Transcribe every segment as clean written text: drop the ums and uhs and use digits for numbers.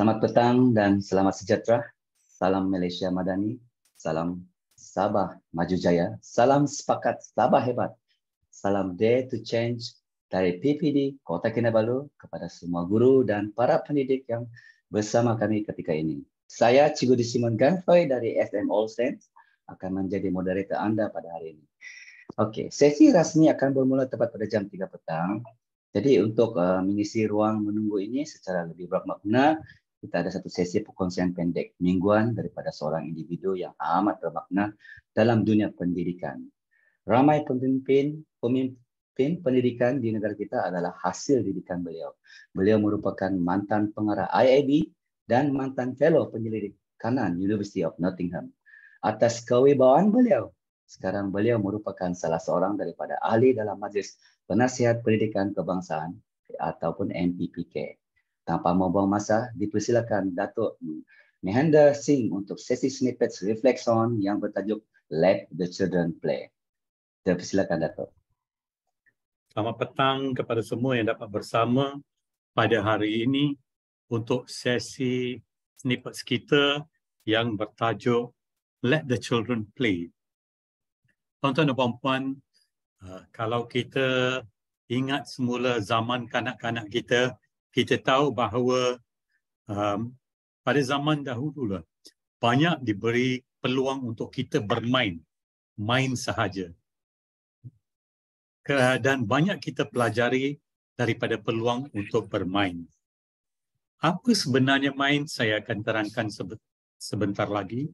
Selamat petang dan selamat sejahtera. Salam Malaysia Madani, salam Sabah Maju Jaya, salam sepakat Sabah hebat, salam Dare to Change dari PPD Kota Kinabalu kepada semua guru dan para pendidik yang bersama kami ketika ini. Saya Cikgu Simon Ganfoy dari SM All Saints akan menjadi moderator anda pada hari ini. Okey, sesi rasmi akan bermula tepat pada jam 3 petang. Jadi untuk mengisi ruang menunggu ini secara lebih bermakna, kita ada satu sesi perkongsian pendek mingguan daripada seorang individu yang amat bermakna dalam dunia pendidikan. Ramai pemimpin pendidikan di negara kita adalah hasil didikan beliau. Beliau merupakan mantan pengarah IIB dan mantan fellow penyelidik kanan University of Nottingham. Atas kewibawaan beliau, sekarang beliau merupakan salah seorang daripada ahli dalam Majlis Penasihat Pendidikan Kebangsaan ataupun MPPK. Tanpa membuang masa, dipersilakan Datuk Mehender Singh untuk sesi snippet reflection yang bertajuk Let the Children Play. Dipersilakan Datuk. Selamat petang kepada semua yang dapat bersama pada hari ini untuk sesi snippet kita yang bertajuk Let the Children Play. Tuan-tuan dan puan-puan, kalau kita ingat semula zaman kanak-kanak kita, kita tahu bahawa pada zaman dahulu banyak diberi peluang untuk kita bermain, main sahaja. Dan banyak kita pelajari daripada peluang untuk bermain. Apa sebenarnya main, saya akan terangkan sebentar lagi.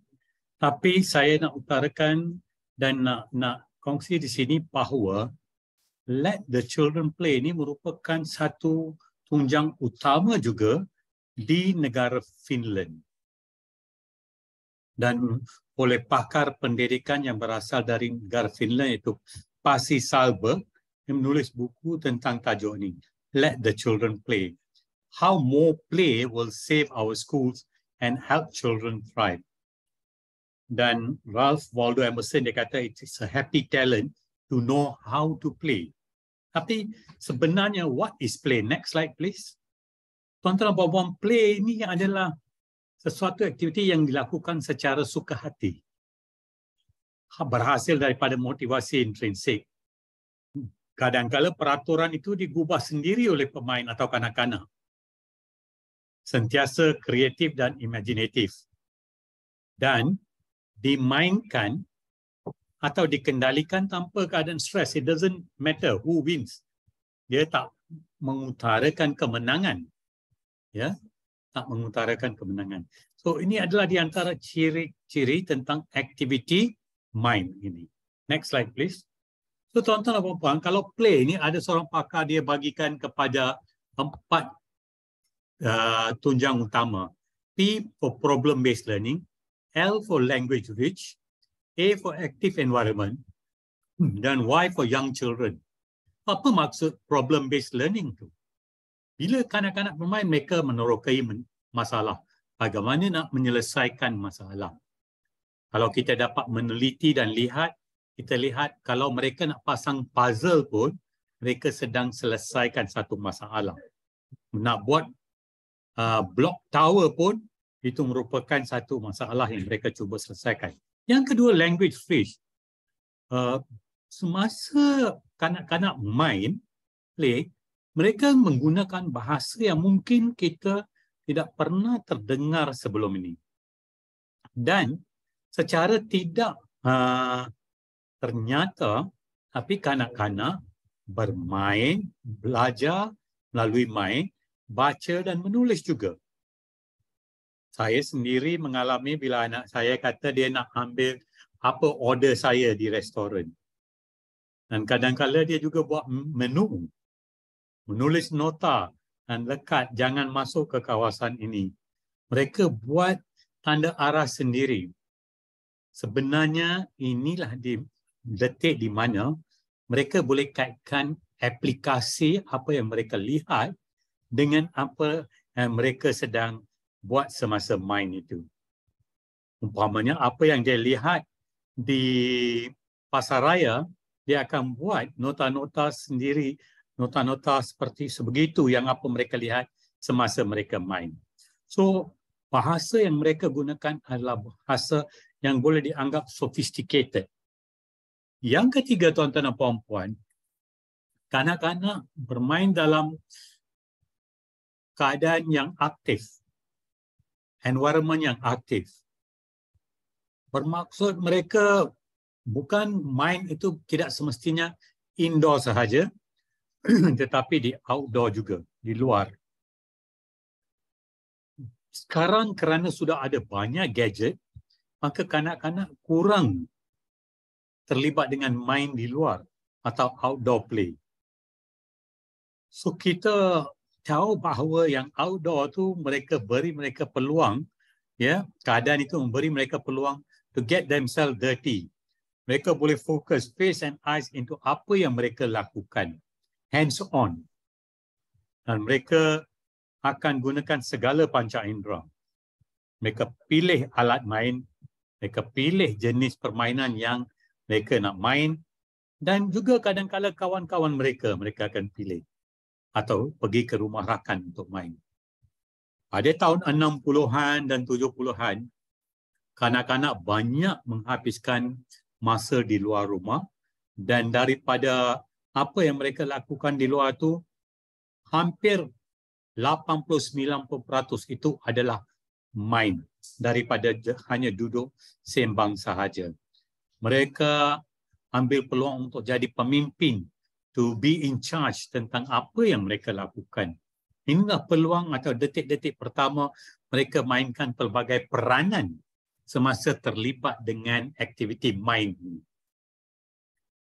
Tapi saya nak utarakan dan nak kongsi di sini bahawa Let the Children Play ini merupakan satu tunjang utama juga di negara Finland. Dan oleh pakar pendidikan yang berasal dari negara Finland iaitu Pasi Sahlberg yang menulis buku tentang tajuk ini, Let the Children Play. How more play will save our schools and help children thrive. Dan Ralph Waldo Emerson dia kata it's a happy talent to know how to play. Tapi sebenarnya what is play? Next slide please. Tuan-tuan dan puan-puan, play ini adalah sesuatu aktiviti yang dilakukan secara suka hati. Berhasil daripada motivasi intrinsik. Kadang-kadang peraturan itu digubah sendiri oleh pemain atau kanak-kanak. Sentiasa kreatif dan imaginatif. Dan dimainkan atau dikendalikan tanpa keadaan stres. It doesn't matter who wins. Dia tak mengutarakan kemenangan. Ya, tak mengutarakan kemenangan. So ini adalah di antara ciri-ciri tentang aktiviti main ini. Next slide please. So tuan-tuan dan puan-puan, kalau play ini ada seorang pakar dia bagikan kepada 4 tunjang utama. P for problem based learning, L for language rich, A for active environment, dan Y for young children. Apa maksud problem based learning tu? Bila kanak-kanak bermain, mereka menerokai masalah. Bagaimana nak menyelesaikan masalah. Kalau kita dapat meneliti dan lihat, kita lihat kalau mereka nak pasang puzzle pun, mereka sedang selesaikan satu masalah. Nak buat block tower pun, itu merupakan satu masalah yang mereka cuba selesaikan. Yang kedua, language rich. Semasa kanak-kanak main, play, mereka menggunakan bahasa yang mungkin kita tidak pernah terdengar sebelum ini. Dan secara tidak ternyata, tapi kanak-kanak bermain, belajar melalui main, baca dan menulis juga. Saya sendiri mengalami bila anak saya kata dia nak ambil apa order saya di restoran. Dan kadang-kadang dia juga buat menu. Menulis nota dan lekat jangan masuk ke kawasan ini. Mereka buat tanda arah sendiri. Sebenarnya inilah di detik di mana mereka boleh kaitkan aplikasi apa yang mereka lihat dengan apa yang mereka sedang buat semasa main itu. Umpamanya apa yang dia lihat di pasaraya, dia akan buat nota-nota sendiri, nota-nota seperti sebegitu yang apa mereka lihat semasa mereka main. So, bahasa yang mereka gunakan adalah bahasa yang boleh dianggap sophisticated. Yang ketiga, tuan-tuan dan puan-puan, kanak-kanak bermain dalam keadaan yang aktif, environment yang aktif. Bermaksud mereka bukan main itu tidak semestinya indoor sahaja, tetapi di outdoor juga, di luar. Sekarang kerana sudah ada banyak gadget, maka kanak-kanak kurang terlibat dengan main di luar atau outdoor play. So kita tahu bahawa yang outdoor tu beri mereka peluang, ya, keadaan itu memberi mereka peluang to get themselves dirty. Mereka boleh fokus face and eyes into apa yang mereka lakukan, hands on. Dan mereka akan gunakan segala panca indera. Mereka pilih alat main, mereka pilih jenis permainan yang mereka nak main, dan juga kadang-kadang kawan-kawan mereka akan pilih atau pergi ke rumah rakan untuk main. Pada tahun 60-an dan 70-an, kanak-kanak banyak menghabiskan masa di luar rumah, dan daripada apa yang mereka lakukan di luar tu, hampir 80-90% itu adalah main daripada hanya duduk sembang sahaja. Mereka ambil peluang untuk jadi pemimpin, to be in charge tentang apa yang mereka lakukan. Inilah peluang atau detik-detik pertama mereka mainkan pelbagai peranan semasa terlibat dengan aktiviti main.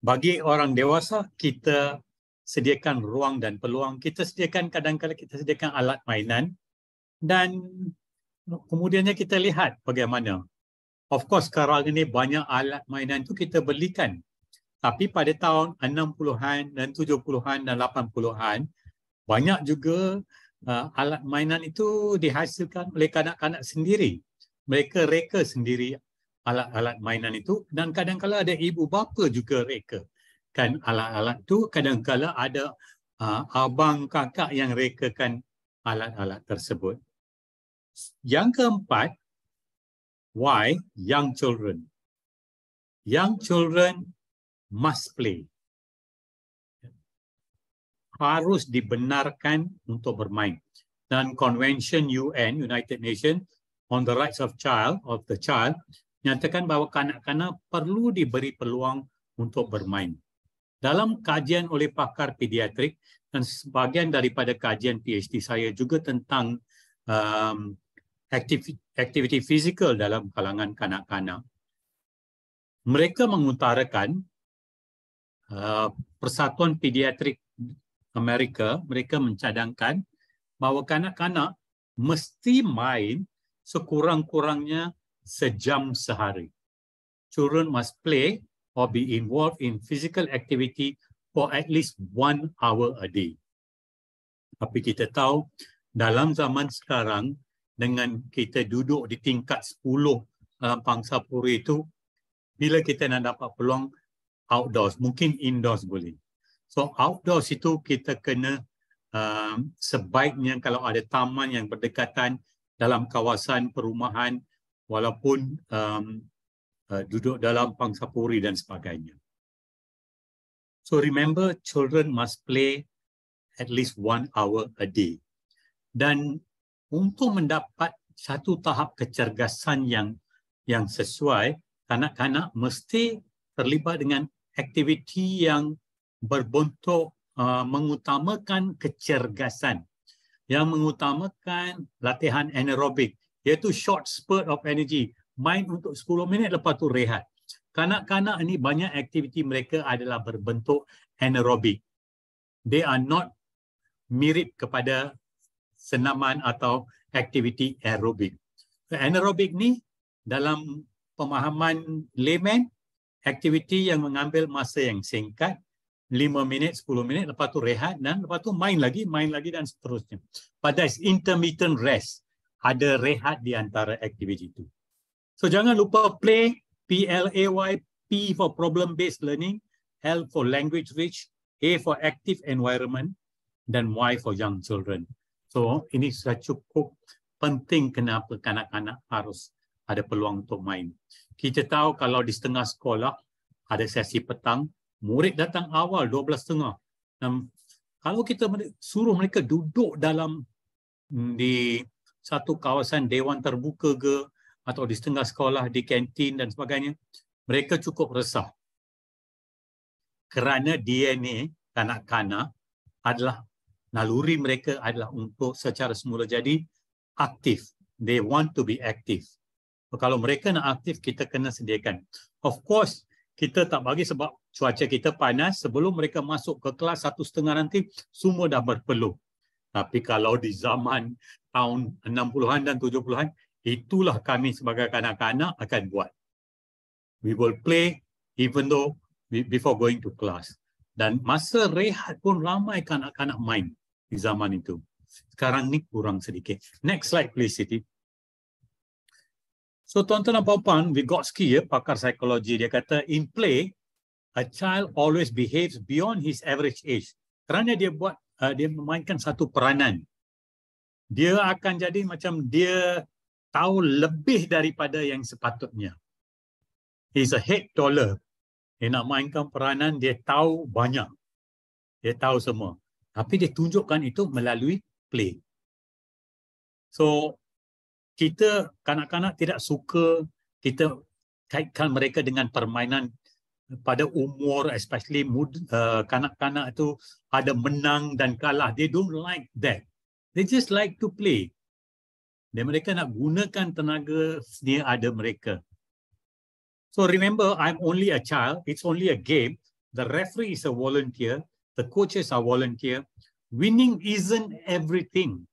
Bagi orang dewasa, kita sediakan ruang dan peluang. Kita sediakan kadang-kadang kita sediakan alat mainan, dan kemudiannya kita lihat bagaimana. Of course sekarang ini banyak alat mainan itu kita belikan. Tapi pada tahun 60-an dan 70-an dan 80-an, banyak juga alat mainan itu dihasilkan oleh kanak-kanak sendiri. Mereka reka sendiri alat-alat mainan itu, dan kadang-kadang ada ibu bapa juga reka kan alat-alat itu. Kadang-kadang ada abang kakak yang rekakan alat-alat tersebut. Yang keempat, why young children? Young children must play. Harus dibenarkan untuk bermain. Dan Convention UN, United Nations on the Rights of the Child, nyatakan bahawa kanak-kanak perlu diberi peluang untuk bermain. Dalam kajian oleh pakar pediatrik dan sebahagian daripada kajian PhD saya juga tentang aktiviti fizikal dalam kalangan kanak-kanak, mereka mengutarakan Persatuan Pediatrik Amerika, mereka mencadangkan bahawa kanak-kanak mesti main sekurang-kurangnya sejam sehari. Children must play or be involved in physical activity for at least 1 hour a day. Tapi kita tahu dalam zaman sekarang, dengan kita duduk di tingkat 10 dalam Pangsapuri itu, bila kita nak dapat peluang outdoors, mungkin indoors boleh. So outdoors itu kita kena sebaiknya kalau ada taman yang berdekatan dalam kawasan perumahan, walaupun duduk dalam Pangsapuri dan sebagainya. So remember, children must play at least 1 hour a day. Dan untuk mendapat satu tahap kecergasan yang sesuai, kanak-kanak mesti terlibat dengan aktiviti yang berbentuk mengutamakan kecergasan, yang mengutamakan latihan anaerobik, iaitu short spurt of energy, main untuk 10 minit lepas tu rehat. Kanak-kanak ini banyak aktiviti mereka adalah berbentuk anaerobik. They are not mirip kepada senaman atau aktiviti aerobik. Anaerobik ni dalam pemahaman layman, aktiviti yang mengambil masa yang singkat, 5 minit, 10 minit, lepas tu rehat dan lepas tu main lagi dan seterusnya. Pada intermittent rest, ada rehat di antara aktiviti itu. So jangan lupa play, P-L-A-Y, P for problem-based learning, L for language rich, A for active environment, dan Y for young children. So ini sudah cukup penting kenapa kanak-kanak harus ada peluang untuk main. Kita tahu kalau di setengah sekolah ada sesi petang, murid datang awal 12.30. Kalau kita suruh mereka duduk dalam di satu kawasan dewan terbuka ke atau di setengah sekolah, di kantin dan sebagainya, mereka cukup resah. Kerana DNA kanak-kanak adalah, naluri mereka adalah untuk secara semula jadi aktif. They want to be active. Kalau mereka nak aktif, kita kena sediakan. Of course, kita tak bagi sebab cuaca kita panas, sebelum mereka masuk ke kelas 1.30 nanti, semua dah berpeluh. Tapi kalau di zaman tahun 60-an dan 70-an, itulah kami sebagai kanak-kanak akan buat. We will play even though before going to class. Dan masa rehat pun ramai kanak-kanak main di zaman itu. Sekarang ni kurang sedikit. Next slide please, Siti. So tuan-tuan dan puan-puan, Vygotsky, pakar psikologi, dia kata, in play, a child always behaves beyond his average age. Kerana dia memainkan satu peranan. Dia akan jadi macam dia tahu lebih daripada yang sepatutnya. He's a head taller. Dia nak mainkan peranan, dia tahu banyak. Dia tahu semua. Tapi dia tunjukkan itu melalui play. So, kita kanak-kanak tidak suka kita kaitkan mereka dengan permainan pada umur, especially kanak-kanak itu ada menang dan kalah. They don't like that. They just like to play. Dan mereka nak gunakan tenaga sedia ada mereka. So remember, I'm only a child. It's only a game. The referee is a volunteer. The coaches are volunteer. Winning isn't everything.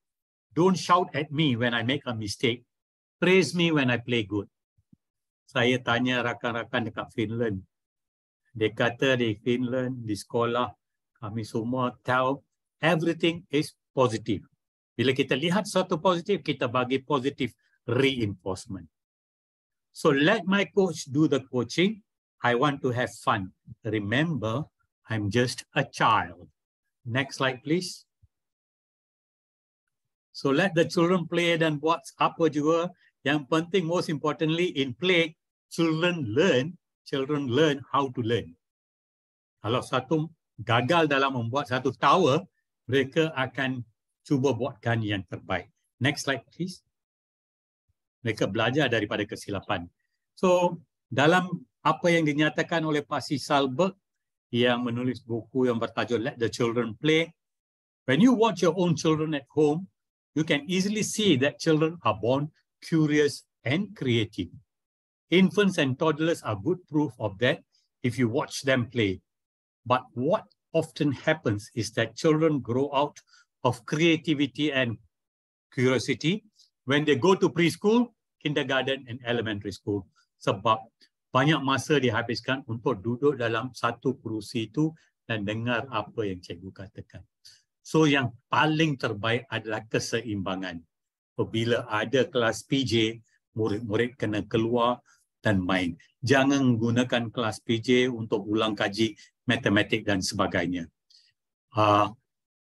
Don't shout at me when I make a mistake. Praise me when I play good. Saya tanya rakan-rakan dekat Finland. Dia kata di Finland, di sekolah, kami semua tahu everything is positive. Bila kita lihat satu positif, kita bagi positive reinforcement. So let my coach do the coaching. I want to have fun. Remember, I'm just a child. Next slide, please. So let the children play dan buat apa juga. Yang penting, most importantly, in play, children learn how to learn. Kalau satu gagal dalam membuat satu tower, mereka akan cuba buatkan yang terbaik. Next slide, please. Mereka belajar daripada kesilapan. So, dalam apa yang dinyatakan oleh Pak C. Sahlberg yang menulis buku yang bertajuk Let the Children Play, when you watch your own children at home, you can easily see that children are born curious and creative. Infants and toddlers are good proof of that if you watch them play. But what often happens is that children grow out of creativity and curiosity when they go to preschool, kindergarten and elementary school. Sebab banyak masa dihabiskan untuk duduk dalam satu kerusi itu dan dengar apa yang cikgu katakan. So yang paling terbaik adalah keseimbangan. Bila ada kelas PJ, murid-murid kena keluar dan main. Jangan gunakan kelas PJ untuk ulang kaji matematik dan sebagainya.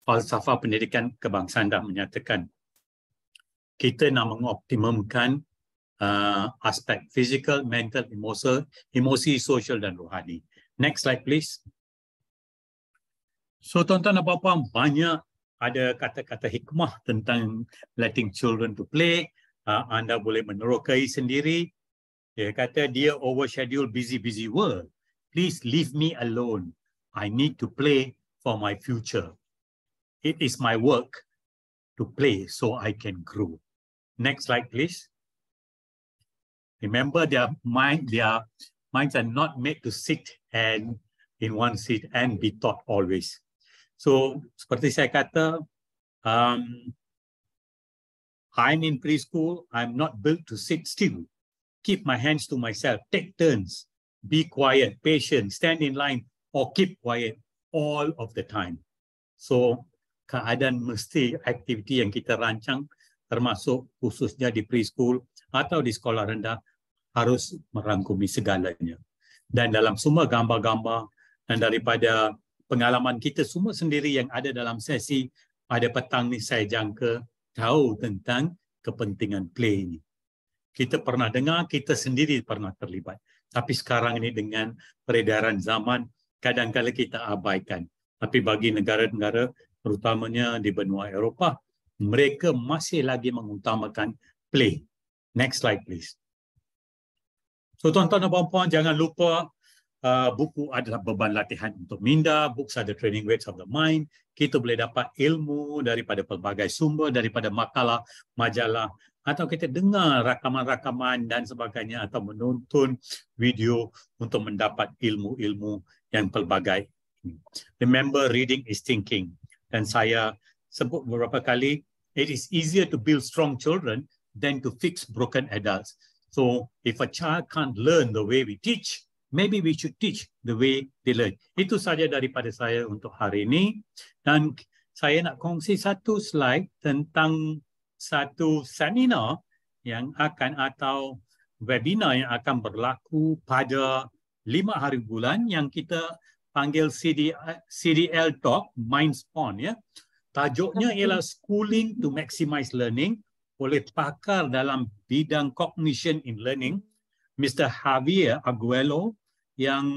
Falsafah pendidikan kebangsaan dah menyatakan kita nak mengoptimumkan aspek fizikal, mental, emosi, sosial dan rohani. Next slide please. So tuan-tuan dan puan-puan, banyak ada kata-kata hikmah tentang letting children to play. Anda boleh menerokai sendiri. Dia kata, dia overschedule busy world. Please leave me alone. I need to play for my future. It is my work to play so I can grow. Next slide, please. Remember, their minds are not made to sit and in one seat and be taught always. So, seperti saya kata, I'm in preschool. I'm not built to sit still. Keep my hands to myself. Take turns. Be quiet, patient, stand in line, or keep quiet all of the time. So, keadaan mesti aktiviti yang kita rancang, termasuk khususnya di preschool atau di sekolah rendah, harus merangkumi segalanya. Dan dalam semua gambar-gambar dan daripada pengalaman kita semua sendiri yang ada dalam sesi pada petang ni, saya jangka tahu tentang kepentingan play ini. Kita pernah dengar, kita sendiri pernah terlibat. Tapi sekarang ini dengan peredaran zaman, kadang-kadang kita abaikan. Tapi bagi negara-negara, terutamanya di benua Eropah, mereka masih lagi mengutamakan play. Next slide, please. So, tuan-tuan dan puan-puan, jangan lupa buku adalah beban latihan untuk minda, books are the training weights of the mind. Kita boleh dapat ilmu daripada pelbagai sumber, daripada makalah, majalah, atau kita dengar rakaman-rakaman dan sebagainya, atau menonton video untuk mendapat ilmu-ilmu yang pelbagai. Remember, reading is thinking. Dan saya sebut beberapa kali, it is easier to build strong children than to fix broken adults. So, if a child can't learn the way we teach, maybe we should teach the way they learn. Itu saja daripada saya untuk hari ini. Dan saya nak kongsi satu slide tentang satu seminar yang akan atau webinar yang akan berlaku pada 5 hari bulan yang kita panggil CDL Talk, Mindspawn. Ya. Tajuknya ialah Schooling to Maximize Learning oleh pakar dalam bidang Cognition in Learning, Mr. Javier Arguello, yang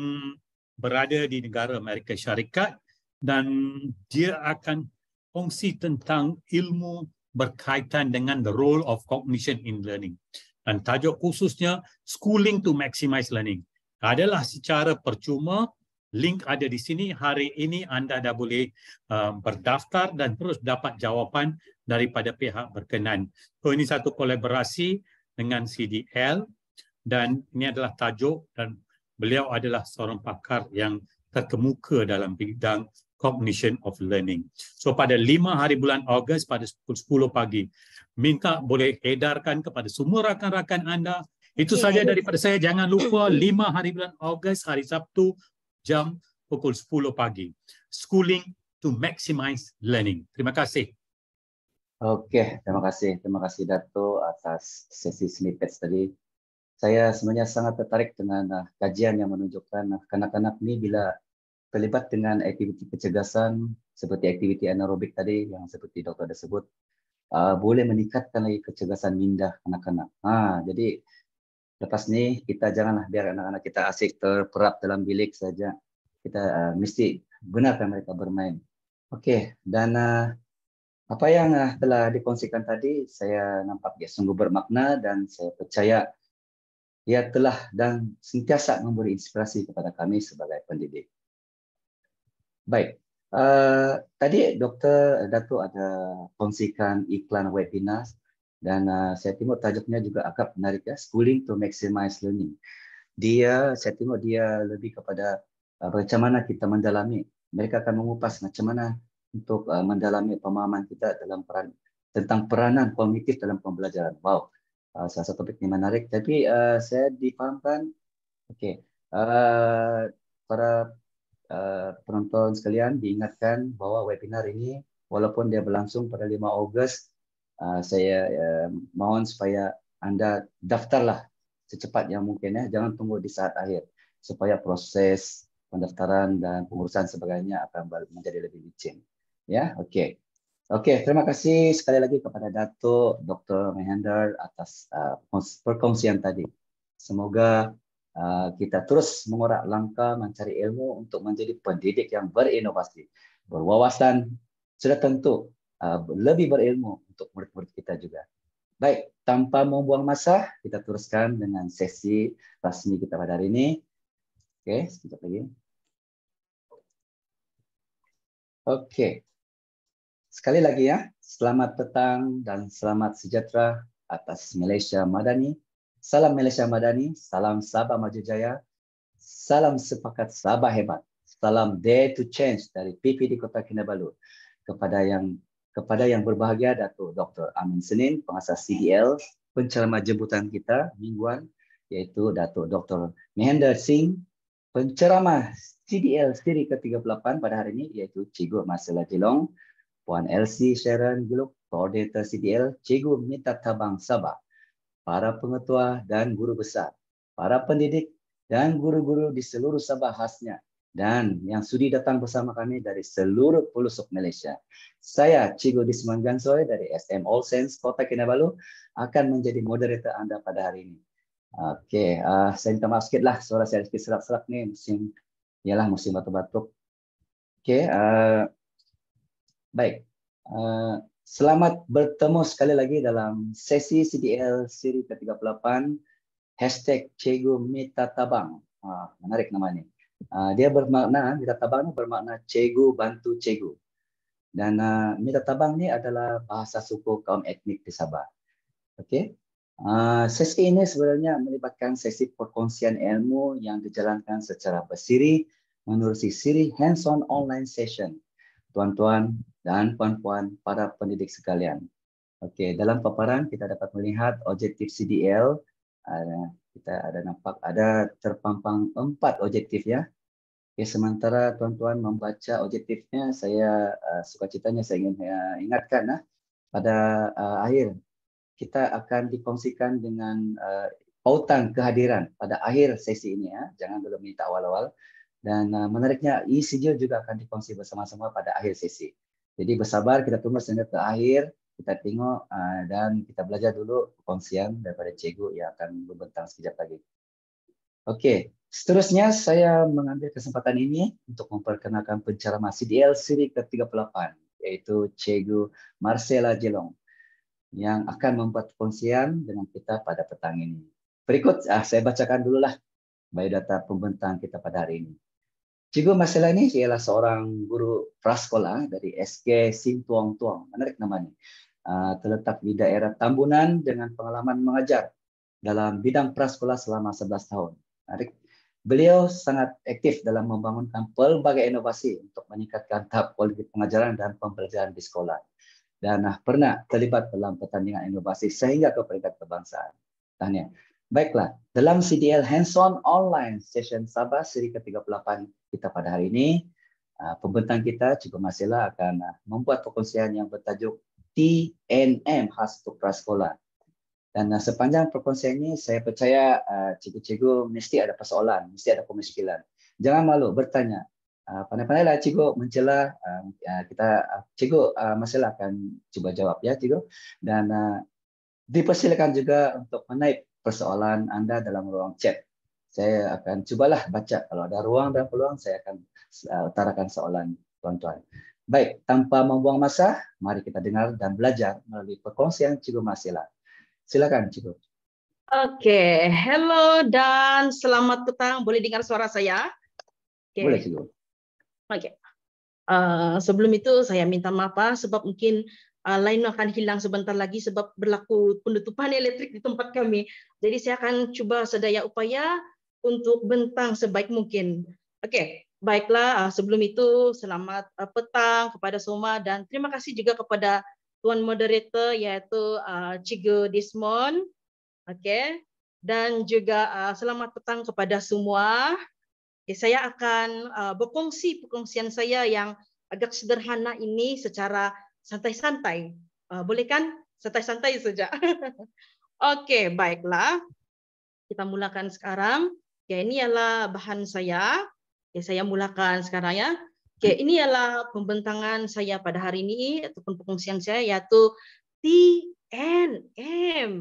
berada di negara Amerika Syarikat, dan dia akan kongsi tentang ilmu berkaitan dengan the role of cognition in learning. Dan tajuk khususnya Schooling to Maximize Learning. Adalah secara percuma, link ada di sini. Hari ini anda dah boleh berdaftar dan terus dapat jawapan daripada pihak berkenan. So, ini satu kolaborasi dengan CDL dan ini adalah tajuk, dan beliau adalah seorang pakar yang terkemuka dalam bidang cognition of learning. So pada 5 hari bulan Ogos pada pukul 10 pagi, minta boleh edarkan kepada semua rakan-rakan anda. Itu saja daripada saya. Jangan lupa 5 hari bulan Ogos, hari Sabtu, jam pukul 10 pagi. Schooling to Maximize Learning. Terima kasih. Okey, terima kasih. Terima kasih Dato' atas sesi snippets tadi. Saya sebenarnya sangat tertarik dengan kajian yang menunjukkan kanak-kanak ni bila terlibat dengan aktiviti kecergasan seperti aktiviti anaerobik tadi yang seperti doktor dah sebut, boleh meningkatkan lagi kecergasan minda anak-anak. Jadi lepas ni kita janganlah biar anak-anak kita asyik terperap dalam bilik saja. Kita mesti benarkan mereka bermain. Okey, dan apa yang telah dikongsikan tadi saya nampak dia sungguh bermakna dan saya percaya ia telah dan sentiasa memberi inspirasi kepada kami sebagai pendidik. Baik, tadi Dr. Dato' ada kongsikan iklan webinar dan saya tengok tajuknya juga agak menarik ya, Schooling to Maximize Learning. Saya tengok dia lebih kepada macam mana kita mendalami. Mereka akan mengupas macam mana untuk mendalami pemahaman kita dalam tentang peranan kognitif dalam pembelajaran. Wow. Salah satu topik yang menarik, tapi saya difahamkan, okey, para penonton sekalian diingatkan bahawa webinar ini walaupun dia berlangsung pada 5 Ogos, saya mohon supaya anda daftarlah secepat yang mungkin ya, jangan tunggu di saat akhir supaya proses pendaftaran dan pengurusan sebagainya akan menjadi lebih licin. Ya, okey. Okey, terima kasih sekali lagi kepada Dato' Dr. Mehendar atas perkongsian tadi. Semoga kita terus mengorak langkah mencari ilmu untuk menjadi pendidik yang berinovasi, berwawasan, sudah tentu lebih berilmu untuk murid-murid kita juga. Baik, tanpa membuang masa, kita teruskan dengan sesi rasmi kita pada hari ini. Okey, sekejap lagi. Okey. Sekali lagi ya, selamat petang dan selamat sejahtera atas Malaysia Madani. Salam Malaysia Madani, salam Sabah Maju Jaya, salam sepakat Sabah hebat, salam Dare to Change dari PPD Kota Kinabalu. Kepada yang berbahagia Dato' Dr. Amin Senin, pengasas CDL, penceramah jemputan kita mingguan, iaitu Dato' Dr. Mehendar Singh, penceramah CDL siri ke-38 pada hari ini, iaitu Cikgu Marcella Jilong, Puan Elsie Sharon Guluk, Koordinator CDL, Cikgu Mita Tabang Sabah, para pengetua dan guru besar, para pendidik dan guru-guru di seluruh Sabah khasnya, dan yang sudi datang bersama kami dari seluruh pelosok Malaysia. Saya, Cikgu Disman Gansoy dari SM All Saints, Kota Kinabalu, akan menjadi moderator Anda pada hari ini. Okey, saya minta maaf sikit lah, suara saya sedikit serak-serak ni, musim batuk-batuk. Okey, baik. Selamat bertemu sekali lagi dalam sesi CDL siri ke-38, #Cikgu Minta Tabang. Menarik nama ni. Dia bermakna, Minta Tabang ni bermakna Cikgu Bantu Cikgu. Dan Minta Tabang ni adalah bahasa suku kaum etnik di Sabah. Okey. Sesi ini sebenarnya melibatkan sesi perkongsian ilmu yang dijalankan secara bersiri menerusi siri hands-on online session. Tuan-tuan dan puan-puan para pendidik sekalian. Okey, dalam paparan kita dapat melihat objektif CDL. Kita ada nampak ada terpampang 4 objektif ya. Okay, sementara tuan-tuan membaca objektifnya, saya sukacitanya saya ingin ingatkan pada akhir kita akan dikongsikan dengan pautan kehadiran pada akhir sesi ini ya. Jangan dulu minta awal-awal. Dan menariknya e-sijil juga akan dikongsi bersama-sama pada akhir sesi. Jadi bersabar, kita tunggu sehingga ke akhir, kita tengok dan kita belajar dulu perkongsian daripada cikgu yang akan membentang sekejap lagi. Okey, seterusnya saya mengambil kesempatan ini untuk memperkenalkan penceramah CDL siri ke-38, iaitu Cikgu Marcella Jelong yang akan membuat perkongsian dengan kita pada petang ini. Berikut saya bacakan dululah biodata pembentang kita pada hari ini. Cikgu Marcella ini ialah seorang guru prasekolah dari SK Sim Tuang Tuang. Menarik namanya. Terletak di daerah Tambunan dengan pengalaman mengajar dalam bidang prasekolah selama 11 tahun. Menarik. Beliau sangat aktif dalam membangunkan pelbagai inovasi untuk meningkatkan tahap kualiti pengajaran dan pembelajaran di sekolah. Dan pernah terlibat dalam pertandingan inovasi sehingga ke peringkat kebangsaan. Tahniah. Baiklah, dalam CDL Hands-on Online Session Sabah siri ke-38 kita pada hari ini, pembentang kita, Cikgu Marcella akan membuat perkongsian yang bertajuk TNM khas untuk prasekolah. Dan sepanjang perkongsian ini, saya percaya cikgu-cikgu mesti ada persoalan, mesti ada pemiskilan. Jangan malu bertanya. Pandai-pandailah cikgu mencela, Cikgu Marcella akan cuba jawab ya cikgu. Dan dipersilakan juga untuk menaip persoalan anda dalam ruang chat. Saya akan cubalah baca. Kalau ada ruang dan peluang, saya akan utarakan soalan tuan-tuan. Baik, tanpa membuang masa, mari kita dengar dan belajar melalui perkongsian Cikgu Marcella. Silakan, Cikgu. Oke, hello dan selamat petang. Boleh dengar suara saya? Boleh, Cikgu. Oke. Sebelum itu saya minta maaf sebab mungkin line akan hilang sebentar lagi sebab berlaku penutupan elektrik di tempat kami. Jadi saya akan cuba sedaya upaya untuk bentang sebaik mungkin. Oke, baiklah. Sebelum itu selamat petang kepada semua dan terima kasih juga kepada Tuan Moderator iaitu Cikgu Dismon. Oke. Dan juga selamat petang kepada semua. Okay, saya akan berkongsi perkongsian saya yang agak sederhana ini secara santai-santai. Boleh kan? Santai-santai saja. Okey, baiklah. Kita mulakan sekarang. Okay, ini adalah bahan saya. Okay, saya mulakan sekarang ya. Okay, ini adalah pembentangan saya pada hari ini ataupun perkongsian saya iaitu TNM.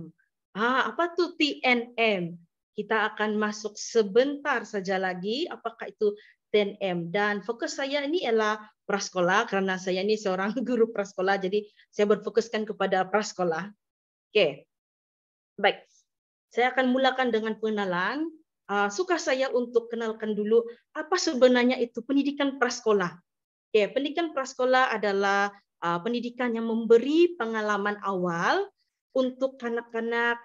Apa tu TNM? Kita akan masuk sebentar saja lagi apakah itu TNM dan fokus saya ini ialah prasekolah kerana saya ini seorang guru prasekolah jadi saya berfokuskan kepada prasekolah. Okey. Baik. Saya akan mulakan dengan pengenalan. Suka saya untuk kenalkan dulu apa sebenarnya itu pendidikan prasekolah. Okey, pendidikan prasekolah adalah pendidikan yang memberi pengalaman awal untuk kanak-kanak.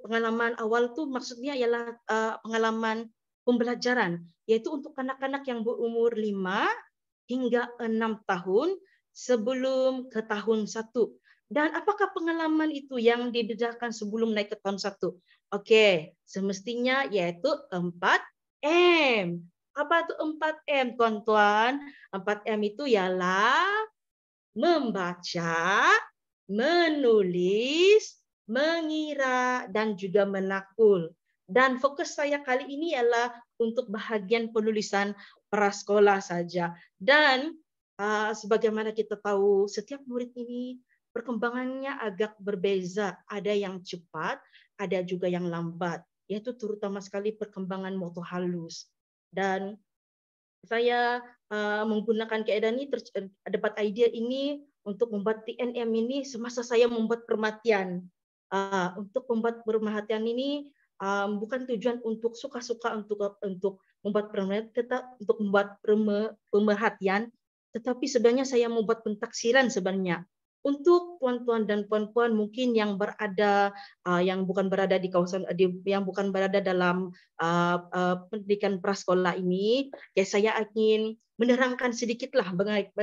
Pengalaman awal tu maksudnya ialah pengalaman pembelajaran iaitu untuk kanak-kanak yang berumur 5 hingga 6 tahun sebelum ke tahun 1. Dan apakah pengalaman itu yang didedahkan sebelum naik ke tahun 1? Okey, semestinya iaitu 4M. Apa itu 4M tuan-tuan? 4M itu ialah membaca, menulis, mengira dan juga menakul. Dan fokus saya kali ini ialah untuk bahagian penulisan prasekolah saja. Dan sebagaimana kita tahu, setiap murid ini perkembangannya agak berbeza. Ada yang cepat, ada juga yang lambat, yaitu terutama sekali perkembangan motor halus. Dan saya menggunakan keadaan ini, dapat ide ini untuk membuat TNM ini semasa saya membuat pemerhatian. Untuk membuat pemerhatian ini bukan tujuan untuk suka-suka untuk membuat pemerhatian, tetap untuk membuat pemerhatian, tetapi sebenarnya saya membuat pentaksiran sebenarnya untuk tuan-tuan dan puan-puan mungkin yang berada yang bukan berada di kawasan yang bukan berada dalam pendidikan prasekolah ini. Ya, saya ingin menerangkan sedikitlah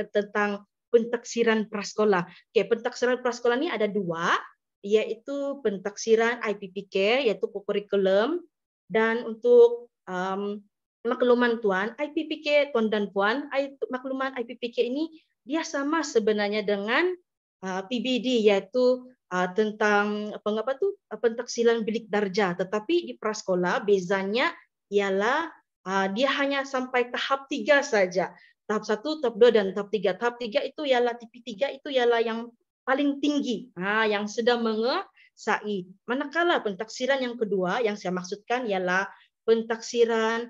tentang pentaksiran prasekolah. Oke, pentaksiran prasekolah ini ada dua, yaitu pentaksiran IPPK, yaitu kurikulum, dan untuk makluman tuan, IPPK tuan dan puan, makluman IPPK ini dia sama sebenarnya dengan PBD, yaitu tentang pentaksiran bilik darjah, tetapi di prasekolah bezanya ialah dia hanya sampai tahap 3 saja. Tahap 1, tahap 2 dan tahap 3. Tahap 3 itu ialah TP3 itu ialah yang paling tinggi, yang sedang menguasai. Manakala pentaksiran yang kedua yang saya maksudkan ialah pentaksiran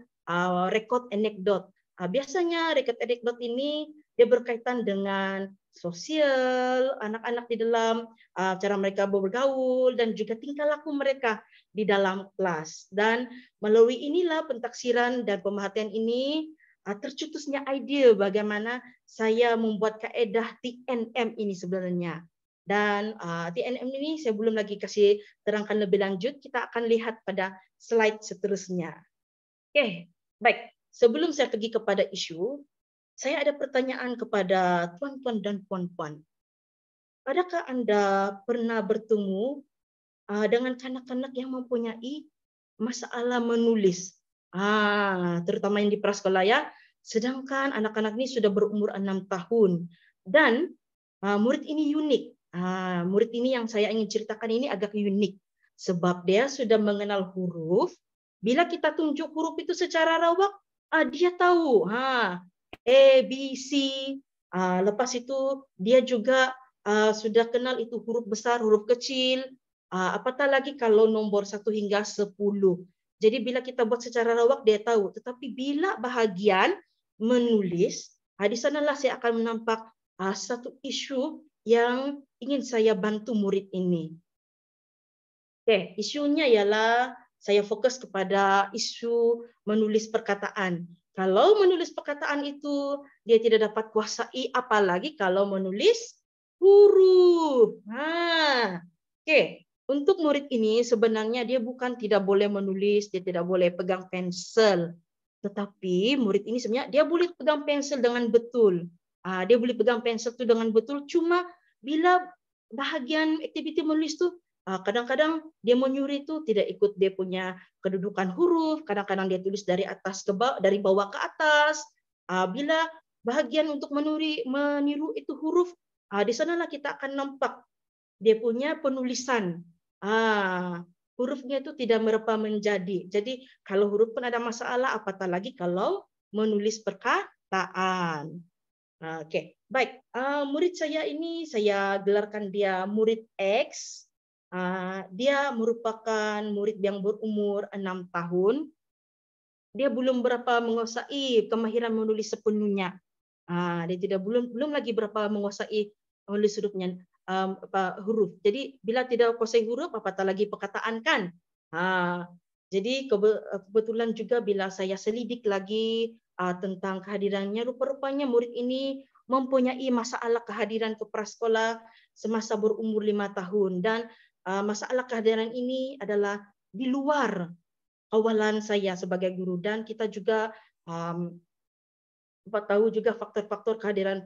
rekod anekdot. Biasanya rekod anekdot ini dia berkaitan dengan sosial anak-anak di dalam cara mereka bergaul dan juga tingkah laku mereka di dalam kelas. Dan melalui inilah pentaksiran dan pemerhatian ini tercetusnya ide bagaimana saya membuat kaedah TNM ini sebenarnya. Dan TNM ini saya belum lagi kasih terangkan lebih lanjut, kita akan lihat pada slide seterusnya. Oke, baik. Sebelum saya pergi kepada isu, saya ada pertanyaan kepada tuan-tuan dan puan-puan. Adakah Anda pernah bertemu dengan kanak-kanak yang mempunyai masalah menulis? Terutama yang di prasekolah ya. Sedangkan anak-anak ini sudah berumur 6 tahun. Dan murid ini unik. Murid ini yang saya ingin ceritakan ini agak unik. Sebab dia sudah mengenal huruf. Bila kita tunjuk huruf itu secara rawak, dia tahu. A, B, C. Lepas itu dia juga sudah kenal itu huruf besar, huruf kecil. Apatah lagi kalau nomor 1 hingga 10. Jadi bila kita buat secara rawak dia tahu. Tetapi bila bahagian menulis, di sanalah saya akan menampak satu isu yang ingin saya bantu murid ini. Oke, isunya ialah saya fokus kepada isu menulis perkataan. Kalau menulis perkataan itu dia tidak dapat kuasai, apalagi kalau menulis huruf. Oke. Untuk murid ini sebenarnya dia bukan tidak boleh menulis, dia tidak boleh pegang pensel. Tetapi murid ini sebenarnya dia boleh pegang pensel dengan betul. Dia boleh pegang pensel itu dengan betul, cuma bila bahagian aktiviti menulis itu kadang-kadang dia menyuri itu tidak ikut dia punya kedudukan huruf, kadang-kadang dia tulis dari atas ke bawah, dari bawah ke atas. Bila bahagian untuk meniru itu huruf, di sanalah kita akan nampak dia punya penulisan. Hurufnya itu tidak meraba menjadi. Jadi kalau huruf pun ada masalah, apatah lagi kalau menulis perkataan. Oke, baik. Murid saya ini saya gelarkan dia murid X. Dia merupakan murid yang berumur 6 tahun. Dia belum berapa menguasai kemahiran menulis sepenuhnya. Dia belum lagi berapa menguasai menulis huruf. Jadi bila tidak kuasai huruf, apatah lagi perkataan kan. Jadi kebetulan juga bila saya selidik lagi tentang kehadirannya, rupa-rupanya murid ini mempunyai masalah kehadiran ke prasekolah semasa berumur 5 tahun. Dan masalah kehadiran ini adalah di luar kawalan saya sebagai guru. Dan kita juga tahu juga faktor-faktor kehadiran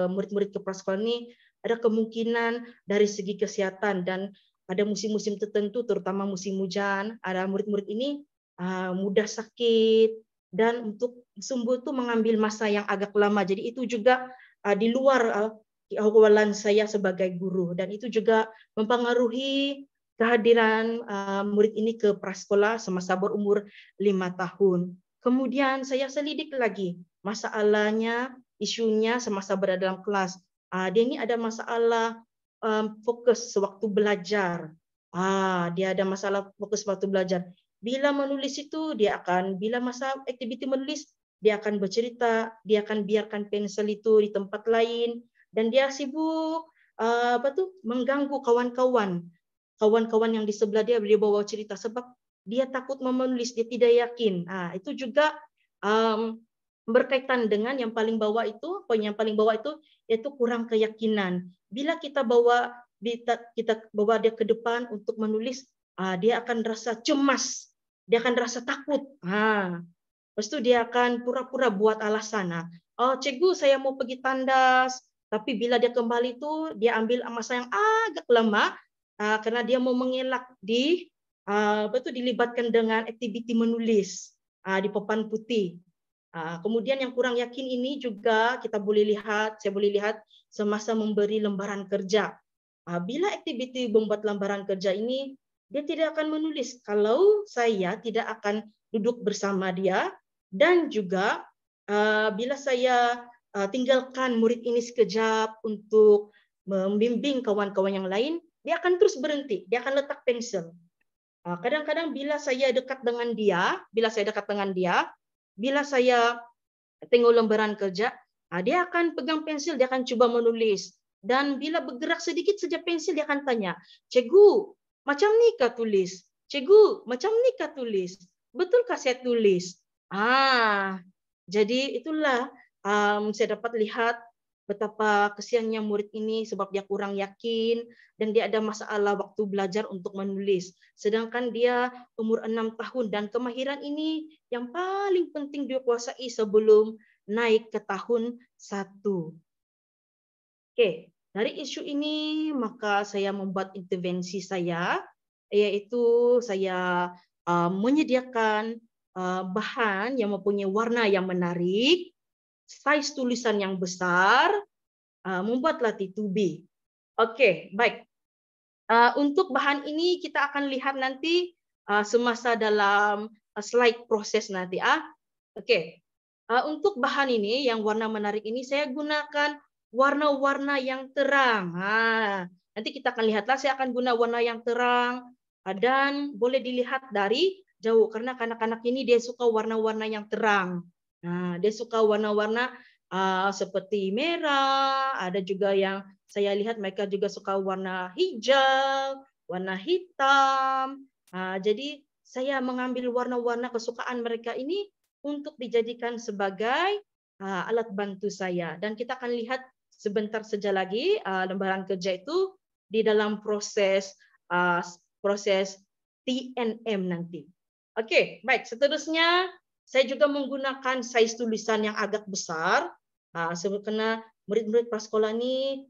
murid-murid ke prasekolah ini ada kemungkinan dari segi kesehatan, dan pada musim-musim tertentu terutama musim hujan ada murid-murid ini mudah sakit dan untuk sembuh itu mengambil masa yang agak lama. Jadi itu juga di luar kawalan saya sebagai guru, dan itu juga mempengaruhi kehadiran murid ini ke prasekolah semasa berumur 5 tahun. Kemudian saya selidik lagi masalahnya, isunya semasa berada dalam kelas. Dia ini ada masalah fokus sewaktu belajar. Dia ada masalah fokus waktu belajar. Bila menulis itu bila masa aktiviti menulis, dia akan bercerita, dia akan biarkan pensel itu di tempat lain, dan dia sibuk mengganggu kawan-kawan yang di sebelah dia bawa cerita, sebab dia takut menulis, dia tidak yakin. Itu juga berkaitan dengan yang paling bawah itu, poin yang paling bawah itu yaitu kurang keyakinan. Bila kita bawa dia ke depan untuk menulis, dia akan rasa cemas, dia akan rasa takut. Lepas itu dia akan pura-pura buat alasan. Cikgu, saya mau pergi tandas. Tapi bila dia kembali itu, dia ambil masa yang agak lama karena dia mau mengelak dilibatkan dengan aktiviti menulis di papan putih. Kemudian yang kurang yakin ini juga saya boleh lihat semasa memberi lembaran kerja. Bila aktiviti membuat lembaran kerja ini, dia tidak akan menulis kalau saya tidak akan duduk bersama dia, dan juga bila saya tinggalkan murid ini sekejap untuk membimbing kawan-kawan yang lain, dia akan terus berhenti, dia akan letak pensel. Kadang-kadang bila saya dekat dengan dia, bila saya tengok lembaran kerja, dia akan pegang pensil, dia akan coba menulis. Dan bila bergerak sedikit saja pensil, dia akan tanya, "Cikgu, macam ni kah tulis? Cikgu, macam ni kah tulis? Betulkah saya tulis?" Jadi itulah saya dapat lihat betapa kesiannya murid ini sebab dia kurang yakin dan dia ada masalah waktu belajar untuk menulis. Sedangkan dia umur 6 tahun dan kemahiran ini yang paling penting dia kuasai sebelum naik ke tahun 1. Oke, dari isu ini maka saya membuat intervensi saya, yaitu saya menyediakan bahan yang mempunyai warna yang menarik, size tulisan yang besar, membuatlah T2B. Oke, baik. Untuk bahan ini kita akan lihat nanti semasa dalam slide proses nanti. Oke. Untuk bahan ini yang warna menarik ini saya gunakan warna-warna yang terang. Nanti kita akan lihatlah, saya akan guna warna yang terang dan boleh dilihat dari jauh karena anak-anak ini dia suka warna-warna yang terang. Dia suka warna-warna seperti merah, ada juga yang saya lihat mereka juga suka warna hijau, warna hitam. Jadi saya mengambil warna-warna kesukaan mereka ini untuk dijadikan sebagai alat bantu saya. Dan kita akan lihat sebentar saja lagi lembaran kerja itu di dalam proses TNM nanti. Oke, baik. Seterusnya saya juga menggunakan size tulisan yang agak besar. Karena murid-murid prasekolah ini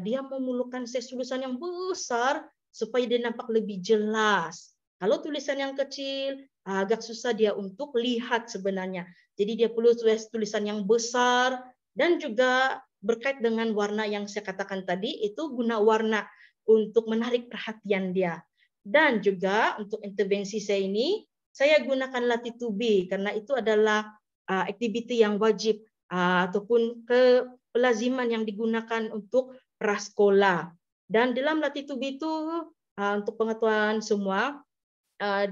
dia memerlukan size tulisan yang besar supaya dia nampak lebih jelas. Kalau tulisan yang kecil agak susah dia untuk lihat sebenarnya. Jadi dia perlu tulisan yang besar dan juga berkait dengan warna yang saya katakan tadi, itu guna warna untuk menarik perhatian dia. Dan juga untuk intervensi saya ini, saya gunakan T2B karena itu adalah aktiviti yang wajib ataupun kelaziman yang digunakan untuk prasekolah. Dan dalam T2B itu untuk pengetahuan semua,